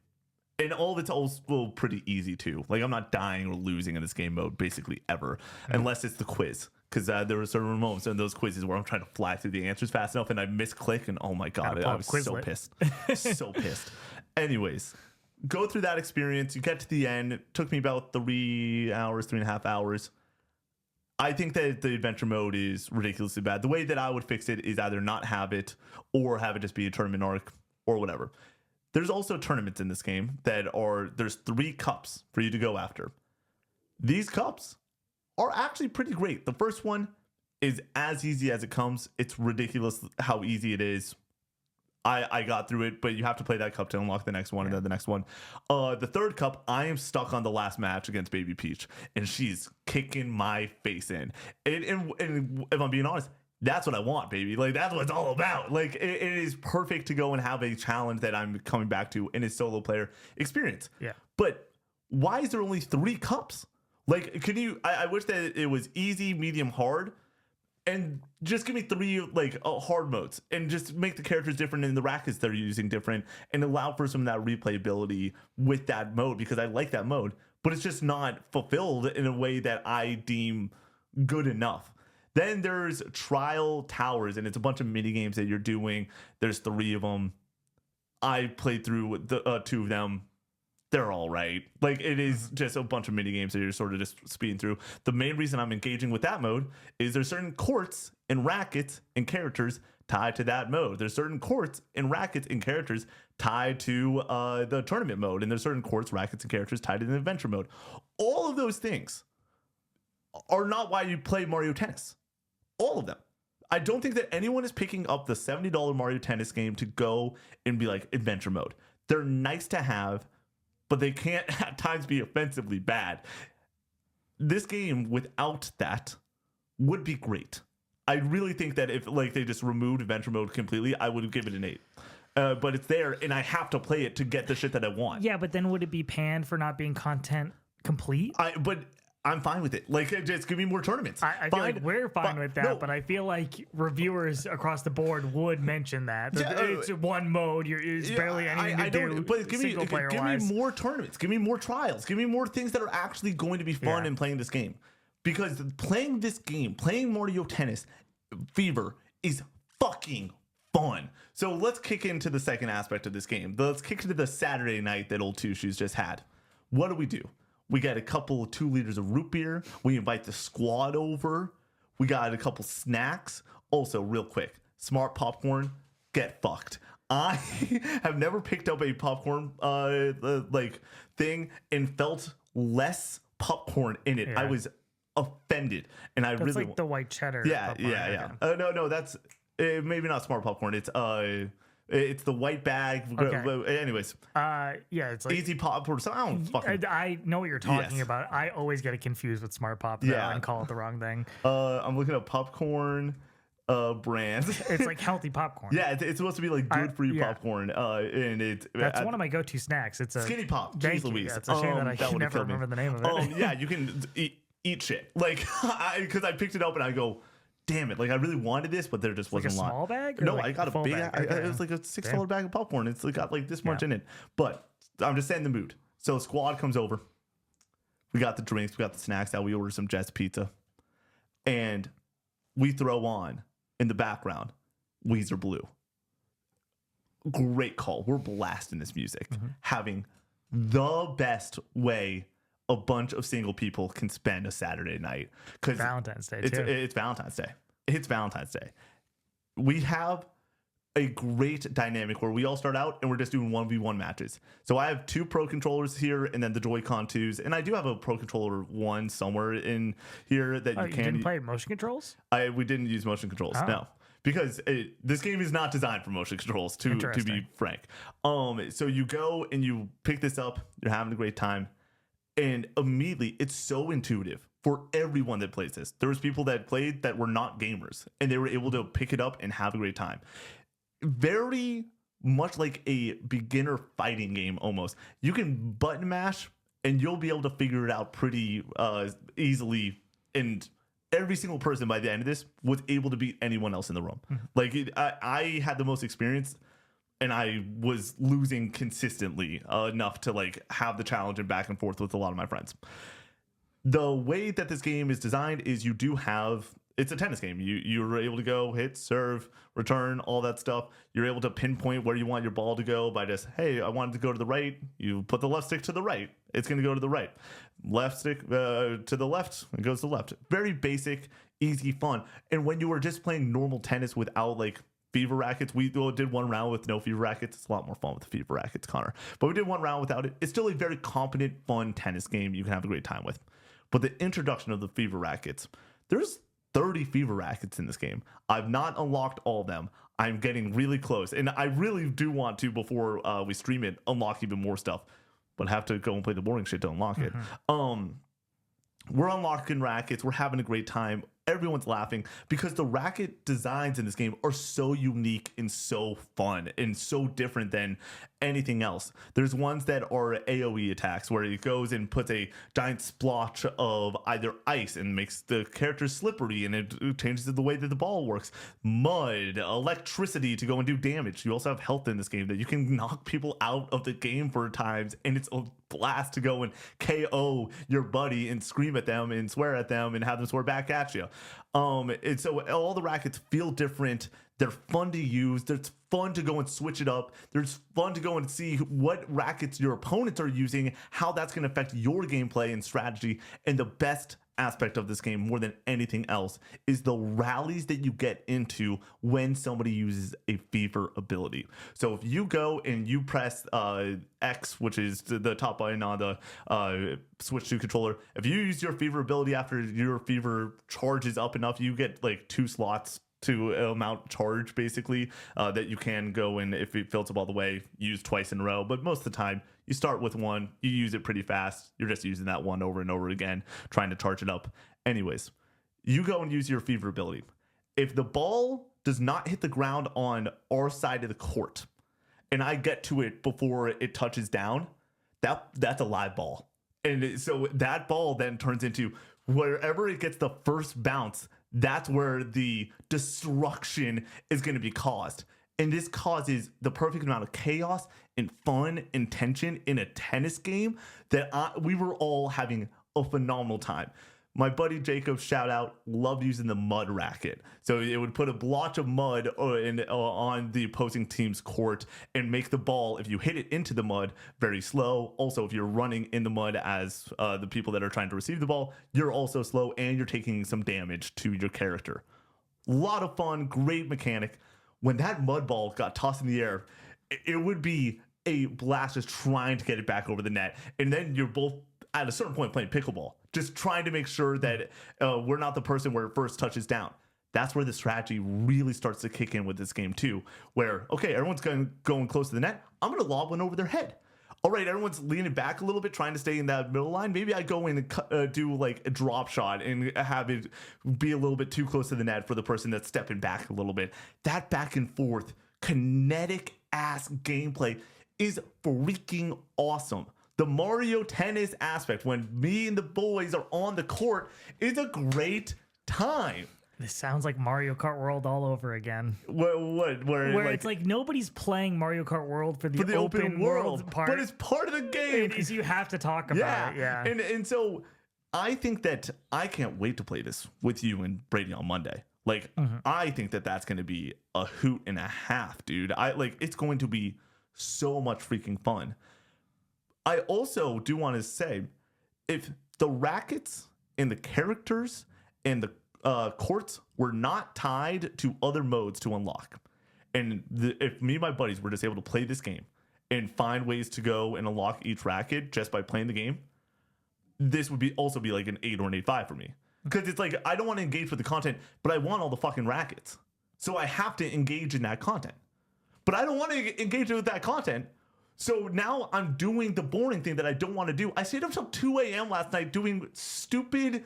And all of it's also pretty easy, too. Like, I'm not dying or losing in this game mode, basically, ever. Unless it's the quiz. because there were certain moments in those quizzes where I'm trying to fly through the answers fast enough and I misclick, and oh my God, I was so pissed. So pissed. Anyways, go through that experience. You get to the end. It took me about 3.5 hours. I think that the adventure mode is ridiculously bad. The way that I would fix it is either not have it or have it just be a tournament arc or whatever. There's also tournaments in this game there's 3 cups for you to go after. These cups are actually pretty great. The first one is as easy as it comes. It's ridiculous how easy it is. I got through it, but you have to play that cup to unlock the next one, and then the next one. The third cup, I am stuck on the last match against Baby Peach, and she's kicking my face in. And if I'm being honest, that's what I want, baby. Like, that's what it's all about. Like, it is perfect to go and have a challenge that I'm coming back to in a solo player experience. Yeah. But why is there only 3 cups? Like, I wish that it was easy, medium, hard. And just give me 3 hard modes, and just make the characters different and the rackets they're using different, and allow for some of that replayability with that mode, because I like that mode, but it's just not fulfilled in a way that I deem good enough. Then there's Trial Towers, and it's a bunch of mini games that you're doing. There's 3 of them. I played through the 2 of them. They're all right. Like, it is just a bunch of mini games that you're sort of just speeding through. The main reason I'm engaging with that mode is there's certain courts and rackets and characters tied to that mode. There's certain courts and rackets and characters tied to the tournament mode, and there's certain courts, rackets, and characters tied to the adventure mode. All of those things are not why you play Mario Tennis. All of them. I don't think that anyone is picking up the $70 Mario Tennis game to go and be like adventure mode. They're nice to have, but they can't at times be offensively bad. This game without that would be great. I really think that if they just removed adventure mode completely, I would give it an 8. But it's there, and I have to play it to get the shit that I want. Yeah, but then would it be panned for not being content complete? But I'm fine with it. Like, just give me more tournaments. I feel like we're fine with that, but I feel like reviewers across the board would mention that. It's one mode. It's barely anything to do. But give me more tournaments. Give me more trials. Give me more things that are actually going to be fun in playing this game. Because playing this game, playing Mario Tennis Fever is fucking fun. So let's kick into the second aspect of this game. Let's kick into the Saturday night that Old Two Shoes just had. What do? We got a couple of 2 liters of root beer. We invite the squad over. We got a couple snacks. Also, real quick, Smart Popcorn, get fucked. I have never picked up a popcorn thing and felt less popcorn in it. Yeah. I was offended, and that's really like the white cheddar. Yeah. No, that's maybe not Smart Popcorn. It's the white bag. Okay. Anyways. It's like Easy Pop or something. I know what you're talking about. I always get it confused with Smart Pop and call it the wrong thing. I'm looking at popcorn brands. It's like healthy popcorn. Yeah, it's supposed to be like good for you popcorn. And that's one of my go-to snacks. It's a Skinny Pop. Jeez Louise. Yeah, it's a shame that I can never remember the name of it. Yeah, you can eat shit. Like, because I picked it up and I go, damn it, like I really wanted this, but there just wasn't a a lot. Small bag? No, I got a big bag. It was like a $6 bag of popcorn. It's got like this much in it. But I'm just setting the mood. So squad comes over. We got the drinks, we got the snacks out, we order some Jets pizza. And we throw on in the background Weezer Blue. Great call. We're blasting this music. Having the best way a bunch of single people can spend a Saturday night. Because Valentine's Day, it's Valentine's Day. It's Valentine's Day. We have a great dynamic where we all start out and we're just doing 1v1 matches. So I have 2 Pro controllers here and then the Joy-Con 2s. And I do have a Pro Controller 1 somewhere in here that you can. You didn't play motion controls? We didn't use motion controls, no. Because this game is not designed for motion controls, to be frank. So you go and you pick this up. You're having a great time. And immediately, it's so intuitive for everyone that plays this. There was people that played that were not gamers, and they were able to pick it up and have a great time. Very much like a beginner fighting game almost. You can button mash, and you'll be able to figure it out pretty easily. And every single person by the end of this was able to beat anyone else in the room. Like, I had the most experience, and I was losing consistently enough to like have the challenge and back and forth with a lot of my friends. The way that this game is designed is you do have it's a tennis game. You're able to go hit, serve, return, all that stuff. You're able to pinpoint where you want your ball to go by just, hey, I want it to go to the right. You put the left stick to the right. It's going to go to the right. Left stick to the left. It goes to the left. Very basic, easy, fun. And when you were just playing normal tennis without like fever rackets, we did one round with no fever rackets. It's a lot more fun with the fever rackets, Connor. But we did one round without it. It's still a very competent, fun tennis game you can have a great time with. But the introduction of the fever rackets, there's 30 fever rackets in this game. I've not unlocked all of them. I'm getting really close. And I really do want to, before we stream it, unlock even more stuff. But have to go and play the boring shit to unlock it. We're unlocking rackets. We're having a great time. Everyone's laughing because the racket designs in this game are so unique and so fun and so different than anything else. There's ones that are AoE attacks where it goes and puts a giant splotch of either ice and makes the character slippery, and it changes the way that the ball works. Mud, electricity to go and do damage. You also have health in this game that you can knock people out of the game for times, and it's a blast to go and KO your buddy and scream at them and swear at them and have them swear back at you. And so all the rackets feel different. They're fun to use. It's fun to go and switch it up. There's fun to go and see what rackets your opponents are using, how that's going to affect your gameplay and strategy. And the best aspect of this game, more than anything else, is the rallies that you get into when somebody uses a fever ability. So if you go and you press X, which is the top button on the Switch 2 controller, if you use your fever ability after your fever charges up enough, you get like 2 slots to amount charge basically that you can go and, if it fills up all the way, use twice in a row. But most of the time you start with one, you use it pretty fast, you're just using that one over and over again trying to charge it up. Anyways, you go and use your fever ability. If the ball does not hit the ground on our side of the court and I get to it before it touches down, that's a live ball. And so that ball then turns into, wherever it gets the first bounce, that's where the destruction is going to be caused. And this causes the perfect amount of chaos and fun and tension in a tennis game that we were all having a phenomenal time. My buddy Jacob, shout out, loved using the mud racket. So it would put a blotch of mud on the opposing team's court and make the ball, if you hit it into the mud, very slow. Also, if you're running in the mud as the people that are trying to receive the ball, you're also slow and you're taking some damage to your character. A lot of fun, great mechanic. When that mud ball got tossed in the air, it would be a blast just trying to get it back over the net. And then you're both at a certain point playing pickleball, just trying to make sure that we're not the person where it first touches down. That's where the strategy really starts to kick in with this game too, where, okay, everyone's going close to the net. I'm going to lob one over their head. All right, everyone's leaning back a little bit, trying to stay in that middle line. Maybe I go in and do like a drop shot and have it be a little bit too close to the net for the person that's stepping back a little bit. That back and forth, kinetic ass gameplay is freaking awesome. The Mario Tennis aspect, when me and the boys are on the court, is a great time. This sounds like Mario Kart World all over again. Where like, it's like nobody's playing Mario Kart World for the open world part. But it's part of the game. So you have to talk about it. Yeah. And so I think that I can't wait to play this with you and Brady on Monday. Like, I think that that's going to be a hoot and a half, dude. It's going to be so much freaking fun. I also do want to say, if the rackets and the characters and the courts were not tied to other modes to unlock, and if me and my buddies were just able to play this game and find ways to go and unlock each racket just by playing the game, this would also be like an 8 or an 8.5 for me. Because it's like, I don't want to engage with the content, but I want all the fucking rackets. So I have to engage in that content. But I don't want to engage with that content. So now I'm doing the boring thing that I don't want to do. I stayed up till 2 a.m. last night doing stupid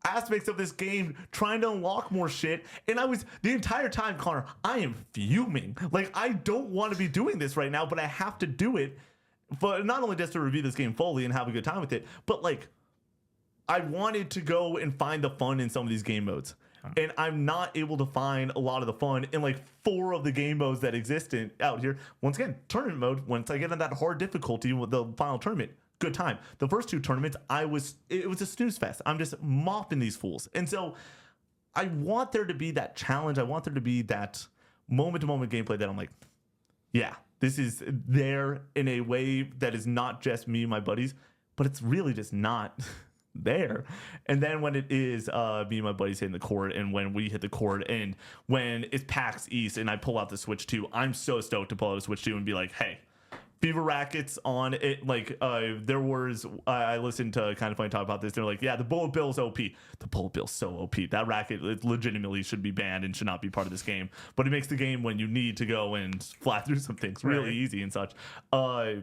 aspects of this game, trying to unlock more shit. And the entire time, Connor, I am fuming. Like, I don't want to be doing this right now, but I have to do it. But not only just to review this game fully and have a good time with it, but like, I wanted to go and find the fun in some of these game modes. And I'm not able to find a lot of the fun in like 4 of the game modes that exist out here. Once again, tournament mode, once I get on that hard difficulty with the final tournament, good time. The first 2 tournaments, it was a snooze fest. I'm just mopping these fools. And so I want there to be that challenge. I want there to be that moment-to-moment gameplay that I'm like, yeah, this is there in a way that is not just me and my buddies, but it's really just not there. And then when it is me and my buddies hitting the court, and when we hit the court, and when it's PAX East and I pull out the Switch 2, I'm so stoked to pull out the Switch 2 and be like, hey, Fever Rackets on it. Like there was, I listened to Kind of Funny talk about this. They're like, yeah, the Bullet Bill's OP. The Bullet Bill's so OP. That racket, it legitimately should be banned and should not be part of this game. But it makes the game, when you need to go and fly through some things, really easy and such. I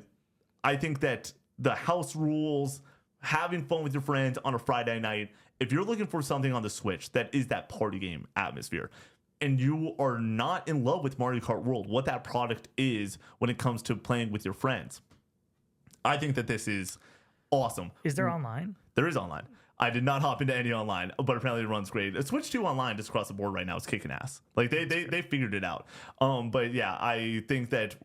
think that the house rules, having fun with your friends on a Friday night, if you're looking for something on the Switch that is that party game atmosphere, and you are not in love with Mario Kart World, what that product is when it comes to playing with your friends, I think that this is awesome. Is there online? There is online. I did not hop into any online, but apparently it runs great. Switch 2 online just across the board right now is kicking ass. Like they figured it out. But yeah, I think that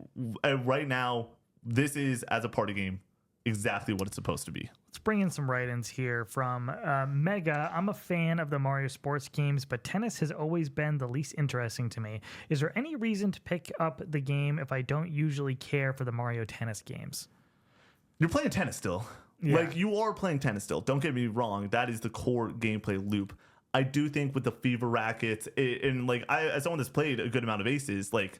right now this is, as a party game, exactly what it's supposed to be. Let's bring in some write-ins here from Mega. I'm a fan of the Mario sports games, but tennis has always been the least interesting to me. Is there any reason to pick up the game if I don't usually care for the Mario tennis games? You're playing tennis still. Yeah. Like, you are playing tennis still. Don't get me wrong. That is the core gameplay loop. I do think with the Fever Rackets, and like, as someone that's played a good amount of aces, like,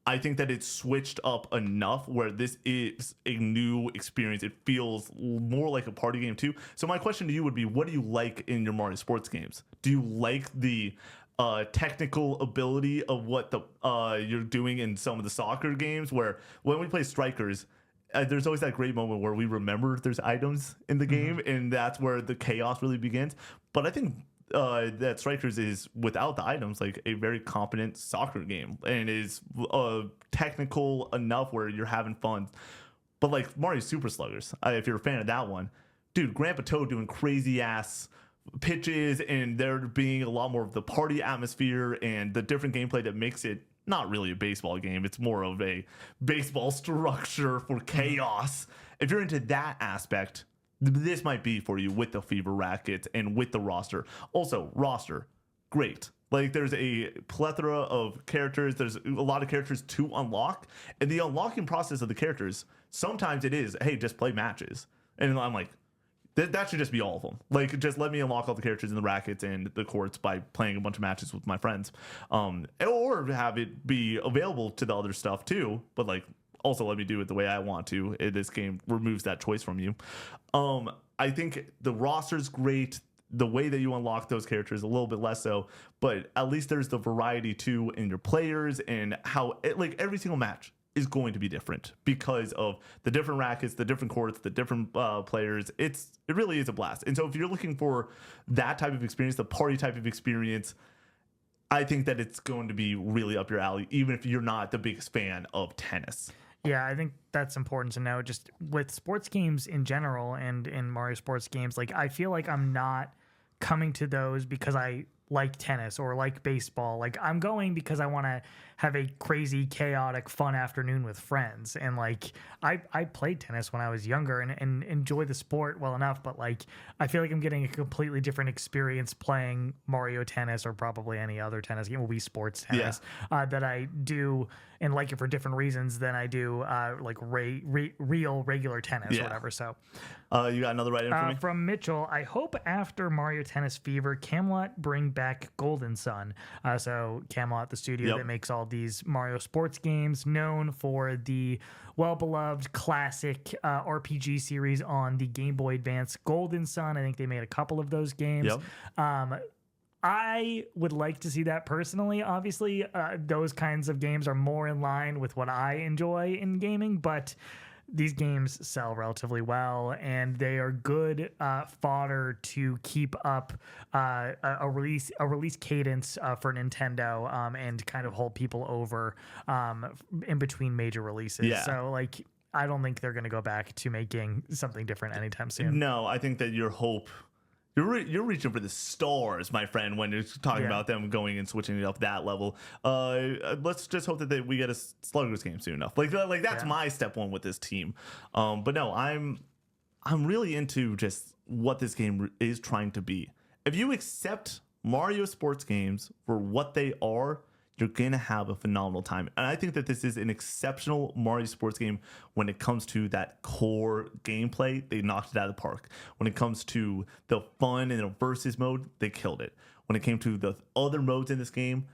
I think that it's switched up enough where this is a new experience. It feels more like a party game too. So my question to you would be, what do you like in your Mario sports games? Do you like the technical ability of what the you're doing in some of the soccer games, where when we play Strikers, there's always that great moment where we remember there's items in the game, and that's where the chaos really begins. But I think that Strikers is, without the items, like a very competent soccer game, and is technical enough where you're having fun. But like Mario Super Sluggers, if you're a fan of that one, dude, Grandpa Toad doing crazy ass pitches, and there being a lot more of the party atmosphere and the different gameplay that makes it not really a baseball game. It's more of a baseball structure for chaos. If you're into that aspect, this might be for you with the Fever Rackets and with the roster. Also, roster, great. Like, there's a plethora of characters. There's a lot of characters to unlock. And the unlocking process of the characters, sometimes it is, hey, just play matches. And I'm like, that should just be all of them. Like, just let me unlock all the characters in the rackets and the courts by playing a bunch of matches with my friends. Or have it be available to the other stuff too, but like, also let me do it the way I want to. This game removes that choice from you. I think the roster's great. The way that you unlock those characters a little bit less so, but at least there's the variety too in your players, and how like every single match is going to be different because of the different rackets, the different courts, the different players. It really is a blast. And so if you're looking for that type of experience, the party type of experience, I think that it's going to be really up your alley, even if you're not the biggest fan of tennis. Yeah, I think that's important to know. Just with sports games in general, and in Mario sports games, like, I feel like I'm not coming to those because I like tennis or like baseball. Like, I'm going because I want to have a crazy, chaotic, fun afternoon with friends. And like, I played tennis when I was younger and enjoy the sport well enough, but like, I feel like I'm getting a completely different experience playing Mario tennis, or probably any other tennis game, Wii Sports tennis, that I do, and like it for different reasons than I do like real regular tennis or whatever. So you got another write-in for me? From Mitchell, I hope after Mario Tennis Fever, Camelot bring back Golden Sun. So Camelot, the studio that makes all these Mario sports games, known for the well-beloved classic RPG series on the Game Boy Advance, Golden Sun. I think they made a couple of those games. I would like to see that personally. Obviously, those kinds of games are more in line with what I enjoy in gaming, but these games sell relatively well, and they are good fodder to keep up a release cadence for Nintendo, and kind of hold people over in between major releases. So like, I don't think they're going to go back to making something different anytime soon. No, I think that your hope, you're reaching for the stars, my friend, when you're talking about them going and switching it up that level. Let's just hope that we get a Sluggers game soon enough. Like that's my step one with this team. But no, I'm really into just what this game is trying to be. If you accept Mario sports games, for what they are, you're going to have a phenomenal time. And I think that this is an exceptional Mario sports game when it comes to that core gameplay. They knocked it out of the park. When it comes to the fun and the versus mode, they killed it. When it came to the other modes in this game,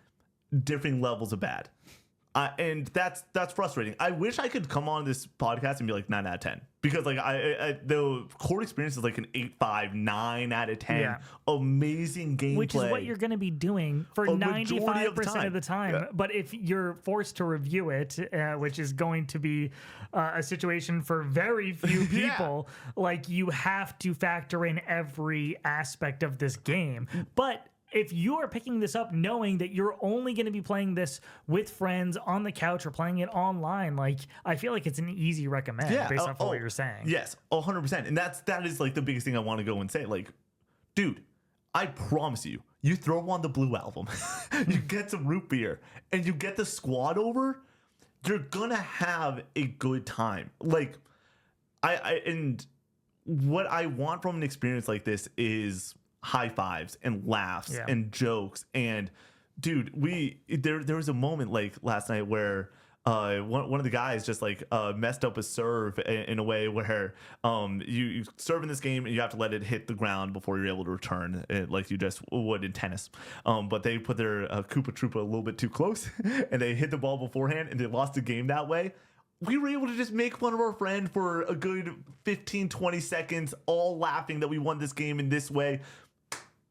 different levels of bad. And that's frustrating. I wish I could come on this podcast and be like 9 out of 10, because like the core experience is like an 8.5, 9 out of 10. Yeah. Amazing gameplay, which is what you're going to be doing for 95% of the time. Yeah. But if you're forced to review it, which is going to be a situation for very few people, like you have to factor in every aspect of this game. But if you are picking this up knowing that you're only going to be playing this with friends on the couch or playing it online, like I feel like it's an easy recommend based off of what you're saying. Yes, 100%. And that is like the biggest thing I want to go and say. Like, dude, I promise you, you throw on the Blue Album, you get some root beer, and you get the squad over, you're gonna have a good time. Like, and what I want from an experience like this is high fives and laughs and jokes. And dude, there was a moment like last night where one of the guys just like messed up a serve in a way where you serve in this game and you have to let it hit the ground before you're able to return it, like you just would in tennis. But they put their Koopa Troopa a little bit too close and they hit the ball beforehand and they lost the game that way. We were able to just make fun of our friend for a good 15-20 seconds, all laughing that we won this game in this way.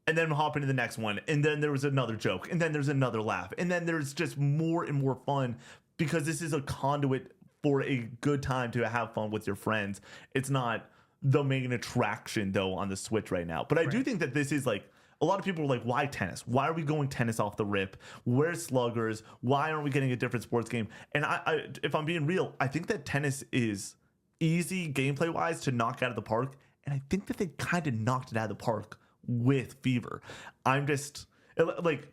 And then hop into the next one. And then there was another joke. And then there's another laugh. And then there's just more and more fun, because this is a conduit for a good time to have fun with your friends. It's not the main attraction, though, on the Switch right now. But I do think that this is like, a lot of people are like, why tennis? Why are we going tennis off the rip? Where's Sluggers? Why aren't we getting a different sports game? And I if I'm being real, I think that tennis is easy gameplay-wise to knock out of the park. And I think that they kind of knocked it out of the park with Fever. I'm just like,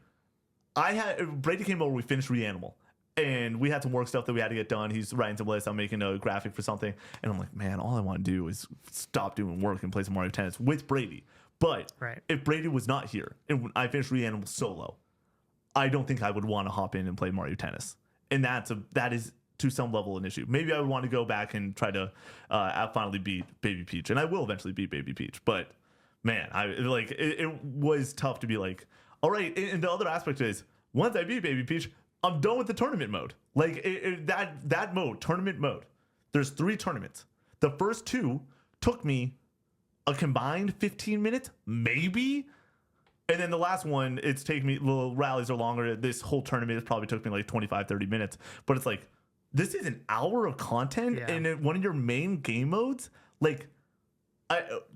Brady came over, we finished Reanimal, and we had some work stuff that we had to get done. He's writing some lists, I'm making a graphic for something, and I'm like, man, all I want to do is stop doing work and play some Mario Tennis with Brady. But if Brady was not here and I finished Reanimal solo, I don't think I would want to hop in and play Mario Tennis. And that is to some level an issue. Maybe I would want to go back and try to finally beat Baby Peach, and I will eventually beat Baby Peach, but man, it was tough to be like, all right. And the other aspect is, once I beat Baby Peach, I'm done with the tournament mode. Like that mode, tournament mode. There's 3 tournaments. The first 2 took me a combined 15 minutes, maybe. And then the last one, it's taken me, the rallies are longer. This whole tournament has probably took me like 25, 30 minutes. But it's like, this is an hour of content in one of your main game modes. Like,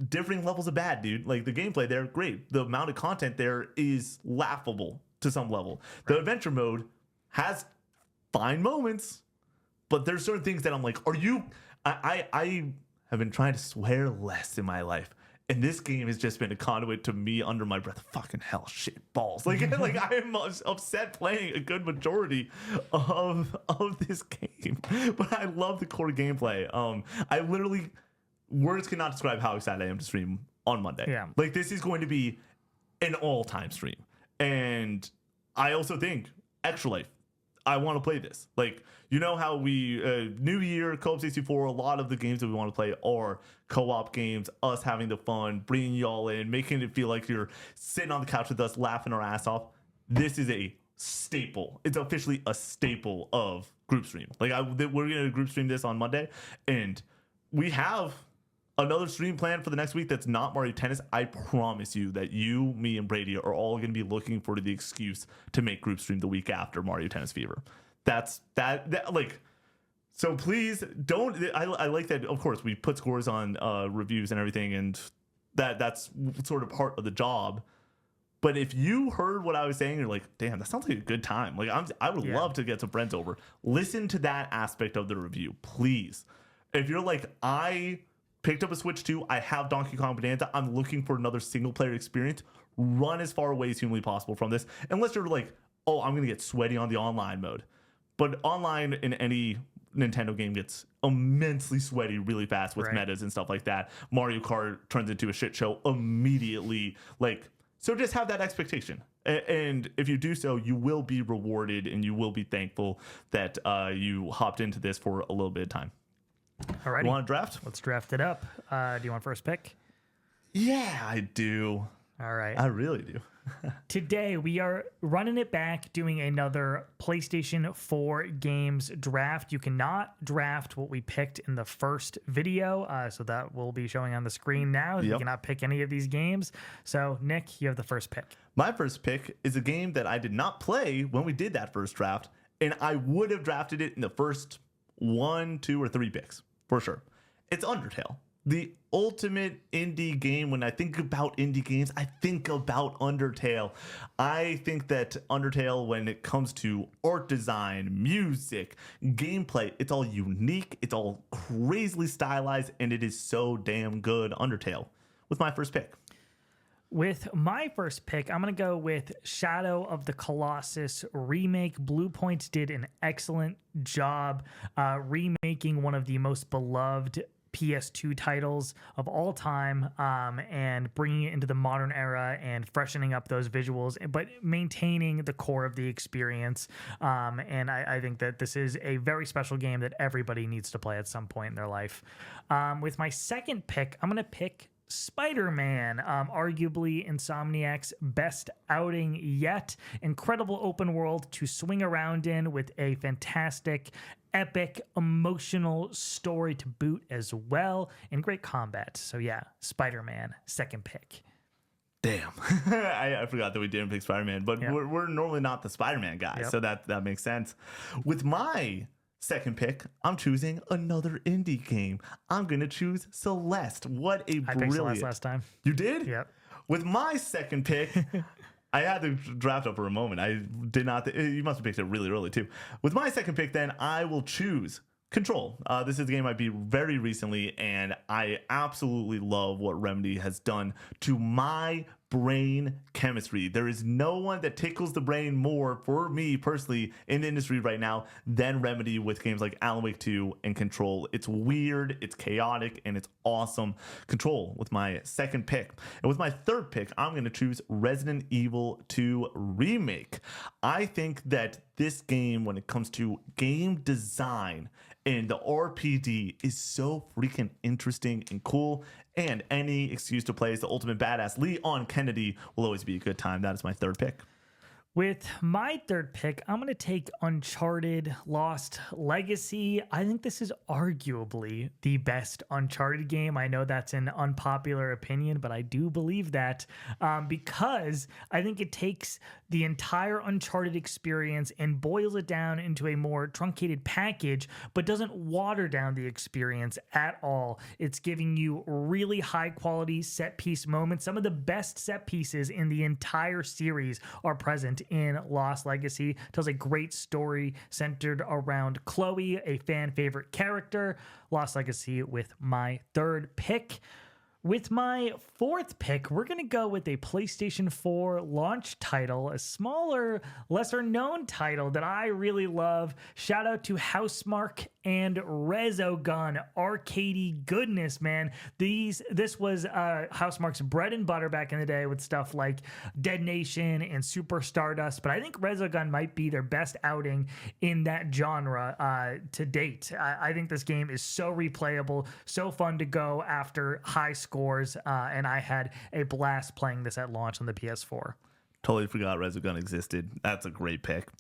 differing levels of bad, dude. Like the gameplay there, great. The amount of content there is laughable to some level. The adventure mode has fine moments, but there's certain things that I'm like, I have been trying to swear less in my life, and this game has just been a conduit to me under my breath. Fucking hell, shit, balls. Like I am upset playing a good majority of this game, but I love the core gameplay. I literally, words cannot describe how excited I am to stream on Monday. Yeah. Like, this is going to be an all-time stream. And I also think Extra Life, I want to play this. Like, you know how we, New Year, Co-op 64, a lot of the games that we want to play are co-op games, us having the fun, bringing y'all in, making it feel like you're sitting on the couch with us, laughing our ass off. This is a staple. It's officially a staple of Group Stream. Like, we're going to group stream this on Monday, and we have another stream plan for the next week that's not Mario Tennis. I promise you that you, me, and Brady are all going to be looking for the excuse to make group stream the week after Mario Tennis Fever. That's like, so please don't. I like that. Of course, we put scores on reviews and everything, and that's sort of part of the job. But if you heard what I was saying, you're like, damn, that sounds like a good time. Like, I would love to get some friends over. Listen to that aspect of the review, please. If you're like, I picked up a Switch 2, I have Donkey Kong Bonanza, I'm looking for another single player experience, run as far away as humanly possible from this, unless you're like, oh, I'm gonna get sweaty on the online mode. But online in any Nintendo game gets immensely sweaty really fast with metas and stuff like that. Mario Kart turns into a shit show immediately. Like, So just have that expectation. And if you do so, you will be rewarded and you will be thankful that you hopped into this for a little bit of time. All right. You want to draft? Let's draft it up. Do you want first pick? Yeah, I do. All right. I really do. Today, we are running it back, doing another PlayStation 4 Games Draft. You cannot draft what we picked in the first video, so that will be showing on the screen now. You cannot pick any of these games. So, Nick, you have the first pick. My first pick is a game that I did not play when we did that first draft, and I would have drafted it in the first 1, 2, or 3 picks, for sure. It's Undertale. The ultimate indie game. When I think about indie games, I think about Undertale. I think that Undertale, when it comes to art design, music, gameplay, it's all unique, it's all crazily stylized, and it is so damn good. Undertale with my first pick. With my first pick, I'm going to go with Shadow of the Colossus remake. Bluepoint did an excellent job remaking one of the most beloved PS2 titles of all time, and bringing it into the modern era and freshening up those visuals, but maintaining the core of the experience. And I think that this is a very special game that everybody needs to play at some point in their life. With my second pick, I'm going to pick Spider-Man, arguably Insomniac's best outing yet. Incredible open world to swing around in with a fantastic, epic, emotional story to boot as well, and great combat. So yeah, Spider-Man, second pick. Damn. I forgot that we didn't pick Spider-Man, but we're normally not the Spider-Man guys, so that makes sense. With my second pick, I'm choosing another indie game. I'm going to choose Celeste. What a brilliant... I picked Celeste last time. You did? Yep. With my second pick, I had to draft up for a moment. I did not... you must have picked it really early, too. With my second pick, then, I will choose Control. This is a game I beat very recently, and I absolutely love what Remedy has done to my brain chemistry. There is no one that tickles the brain more for me personally in the industry right now than Remedy with games like Alan Wake 2 and Control. It's weird, it's chaotic, and it's awesome. Control with my second pick. And with my third pick, I'm going to choose Resident Evil 2 Remake. I think that this game, when it comes to game design and the RPD, is so freaking interesting and cool. And any excuse to play as the ultimate badass Leon Kennedy will always be a good time. That is my third pick. With my third pick, I'm going to take Uncharted Lost Legacy. I think this is arguably the best Uncharted game. I know that's an unpopular opinion, but I do believe that because I think it takes the entire Uncharted experience and boils it down into a more truncated package, but doesn't water down the experience at all. It's giving you really high quality set piece moments. Some of the best set pieces in the entire series are present in Lost Legacy. Tells a great story centered around Chloe, a fan favorite character. Lost Legacy with my third pick. With my fourth pick, we're going to go with a PlayStation 4 launch title, a smaller, lesser known title that I really love. Shout out to Housemarque and Resogun. Arcadey goodness, man. This was Housemarque's bread and butter back in the day with stuff like Dead Nation and Super Stardust, but I think Resogun might be their best outing in that genre to date. I think this game is so replayable, so fun to go after high scores, and I had a blast playing this at launch on the PS4. Totally forgot Resogun existed. That's a great pick.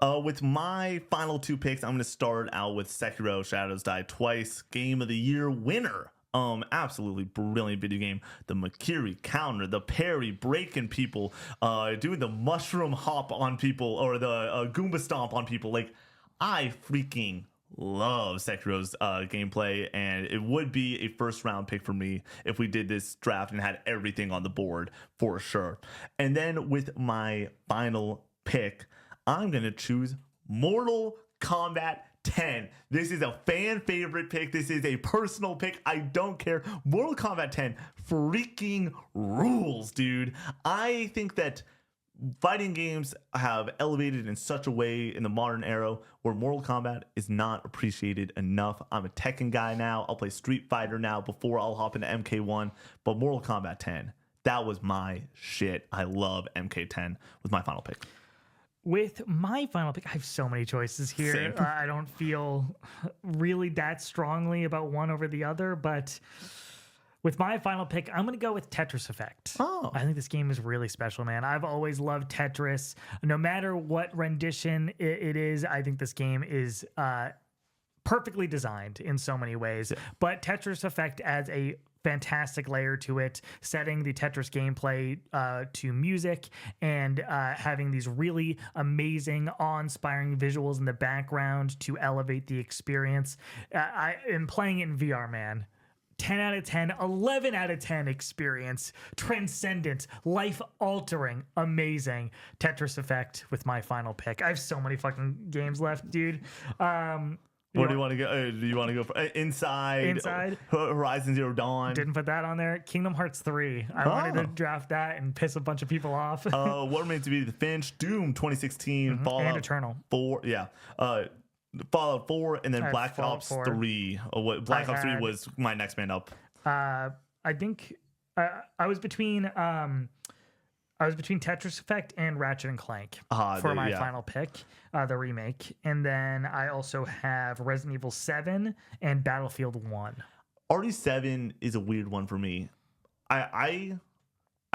With my final two picks, I'm going to start out with Sekiro Shadows Die Twice, Game of the Year winner. Absolutely brilliant video game. The Makiri counter, the parry, breaking people, doing the mushroom hop on people, or the Goomba stomp on people. Like, I freaking love Sekiro's gameplay, and it would be a first round pick for me if we did this draft and had everything on the board for sure. And then with my final pick, I'm going to choose Mortal Kombat 10. This is a fan favorite pick. This is a personal pick. I don't care. Mortal Kombat 10 freaking rules, dude. I think that fighting games have elevated in such a way in the modern era where Mortal Kombat is not appreciated enough. I'm a Tekken guy now. I'll play Street Fighter now before I'll hop into MK1. But Mortal Kombat 10, That was my shit. I love MK10 with my final pick. With my final pick, I have so many choices here. Same. I don't feel really that strongly about one over the other, but with my final pick, I'm going to go with Tetris Effect. Oh. I think this game is really special, man. I've always loved Tetris. No matter what rendition it is, I think this game is perfectly designed in so many ways. Yeah. But Tetris Effect adds a fantastic layer to it, setting the Tetris gameplay to music and having these really amazing, awe-inspiring visuals in the background to elevate the experience. I am playing it in VR, man. 10 out of 10, 11 out of 10 experience, transcendent, life-altering, amazing Tetris Effect with my final pick. I have so many fucking games left, dude. Where do you want to go? Do you want to go for Inside? Horizon Zero Dawn. Didn't put that on there. Kingdom Hearts 3. I wanted to draft that and piss a bunch of people off. What Remains to Be the Finch, Doom 2016, Fallout and Eternal 4. Yeah. Fallout 4 and then Black Ops 3. Black Ops 3 was my next man up. I think I was between Tetris Effect and Ratchet and Clank for my final pick, the remake. And then I also have Resident Evil 7 and Battlefield 1. RE7 is a weird one for me. I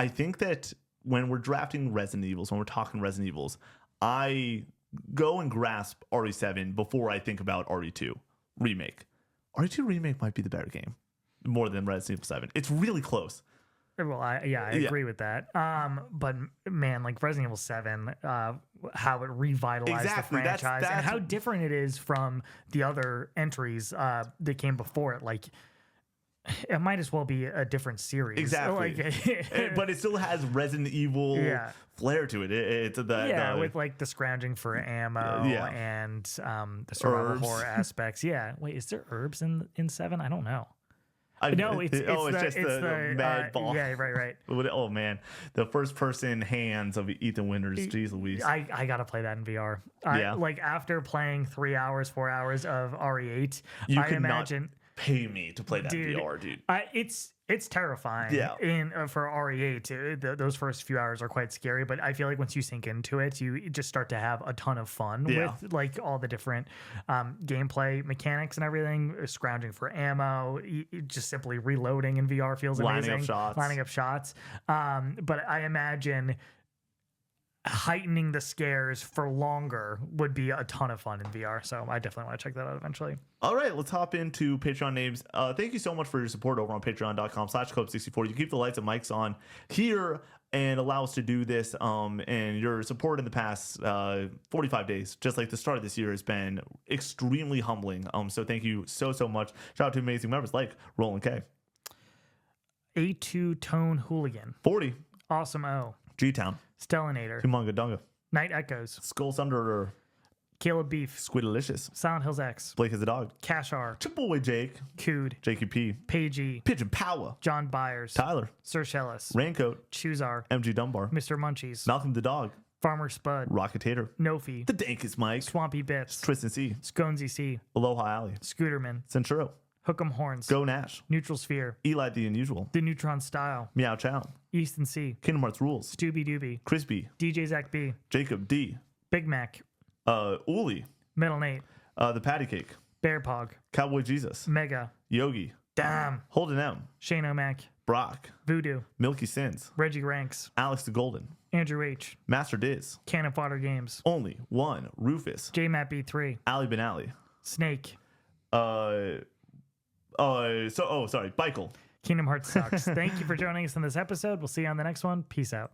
think that when we're drafting Resident Evils, when we're talking Resident Evils, I go and grasp RE7 before I think about RE2 remake. RE2 remake might be the better game more than Resident Evil 7. It's really close. Well, I agree with that. But man, like Resident Evil 7, how it revitalized the franchise and how different it is from the other entries that came before it. Like, it might as well be a different series. Exactly. But it still has Resident Evil flair to it. It's with like the scrounging for ammo and the survival horror aspects. Yeah. Wait, is there herbs in 7? I don't know. No, it's just the mad ball. Yeah, right. Oh man, the first person hands of Ethan Winters. Jeez Louise. I gotta play that in VR. Like after playing 3 hours, 4 hours of RE8, you can imagine. Pay me to play that in VR, dude. It's terrifying. Yeah. For RE8, those first few hours are quite scary, but I feel like once you sink into it, you just start to have a ton of fun with like all the different gameplay mechanics and everything. Scrounging for ammo, just simply reloading in VR feels amazing. Lining up shots. But I imagine heightening the scares for longer would be a ton of fun in VR. So I definitely want to check that out eventually. All right, let's hop into Patreon names. Thank you so much for your support over on patreon.com/Cope64. You keep the lights and mics on here and allow us to do this. And your support in the past 45 days, just like the start of this year, has been extremely humbling. So thank you so much. Shout out to amazing members like Roland K. A2 Tone Hooligan. 40. Awesome O. G-Town. Stellinator. Humonga Dunga. Night Echoes. Skull Thunder. Caleb Beef. Squidalicious. Silent Hills X. Blake is a dog. Cash R. Chipoy Jake. Cood. JQP. Pagey. Pigeon Power. John Byers. Tyler. Sir Shellis. Raincoat. Choozar. MG Dunbar. Mr. Munchies. Malcolm the Dog. Farmer Spud. Rocketator. Nofi. The Dankest Mike. Swampy Bits. Tristan C. Sconesy C. Aloha Alley. Scooterman. Centuro. Hook'em Horns. Go Nash. Neutral Sphere. Eli the Unusual. The Neutron Style. Meow Chow. Easton C. Kingdom Hearts Rules. Stooby Dooby. Crispy. DJ Zach B. Jacob D. Big Mac. Uli. Middle Nate. The Patty Cake. Bear Pog. Cowboy Jesus. Mega. Yogi. Damn. Holden M. Shane O'Mac. Brock. Voodoo. Milky Sins. Reggie Ranks. Alex the Golden. Andrew H. Master Diz. Cannon Fodder Games. Only One. Rufus. JMat B3. Ali Ben Ali. Snake. Sorry. Michael. Kingdom Hearts sucks. Thank you for joining us in this episode. We'll see you on the next one. Peace out.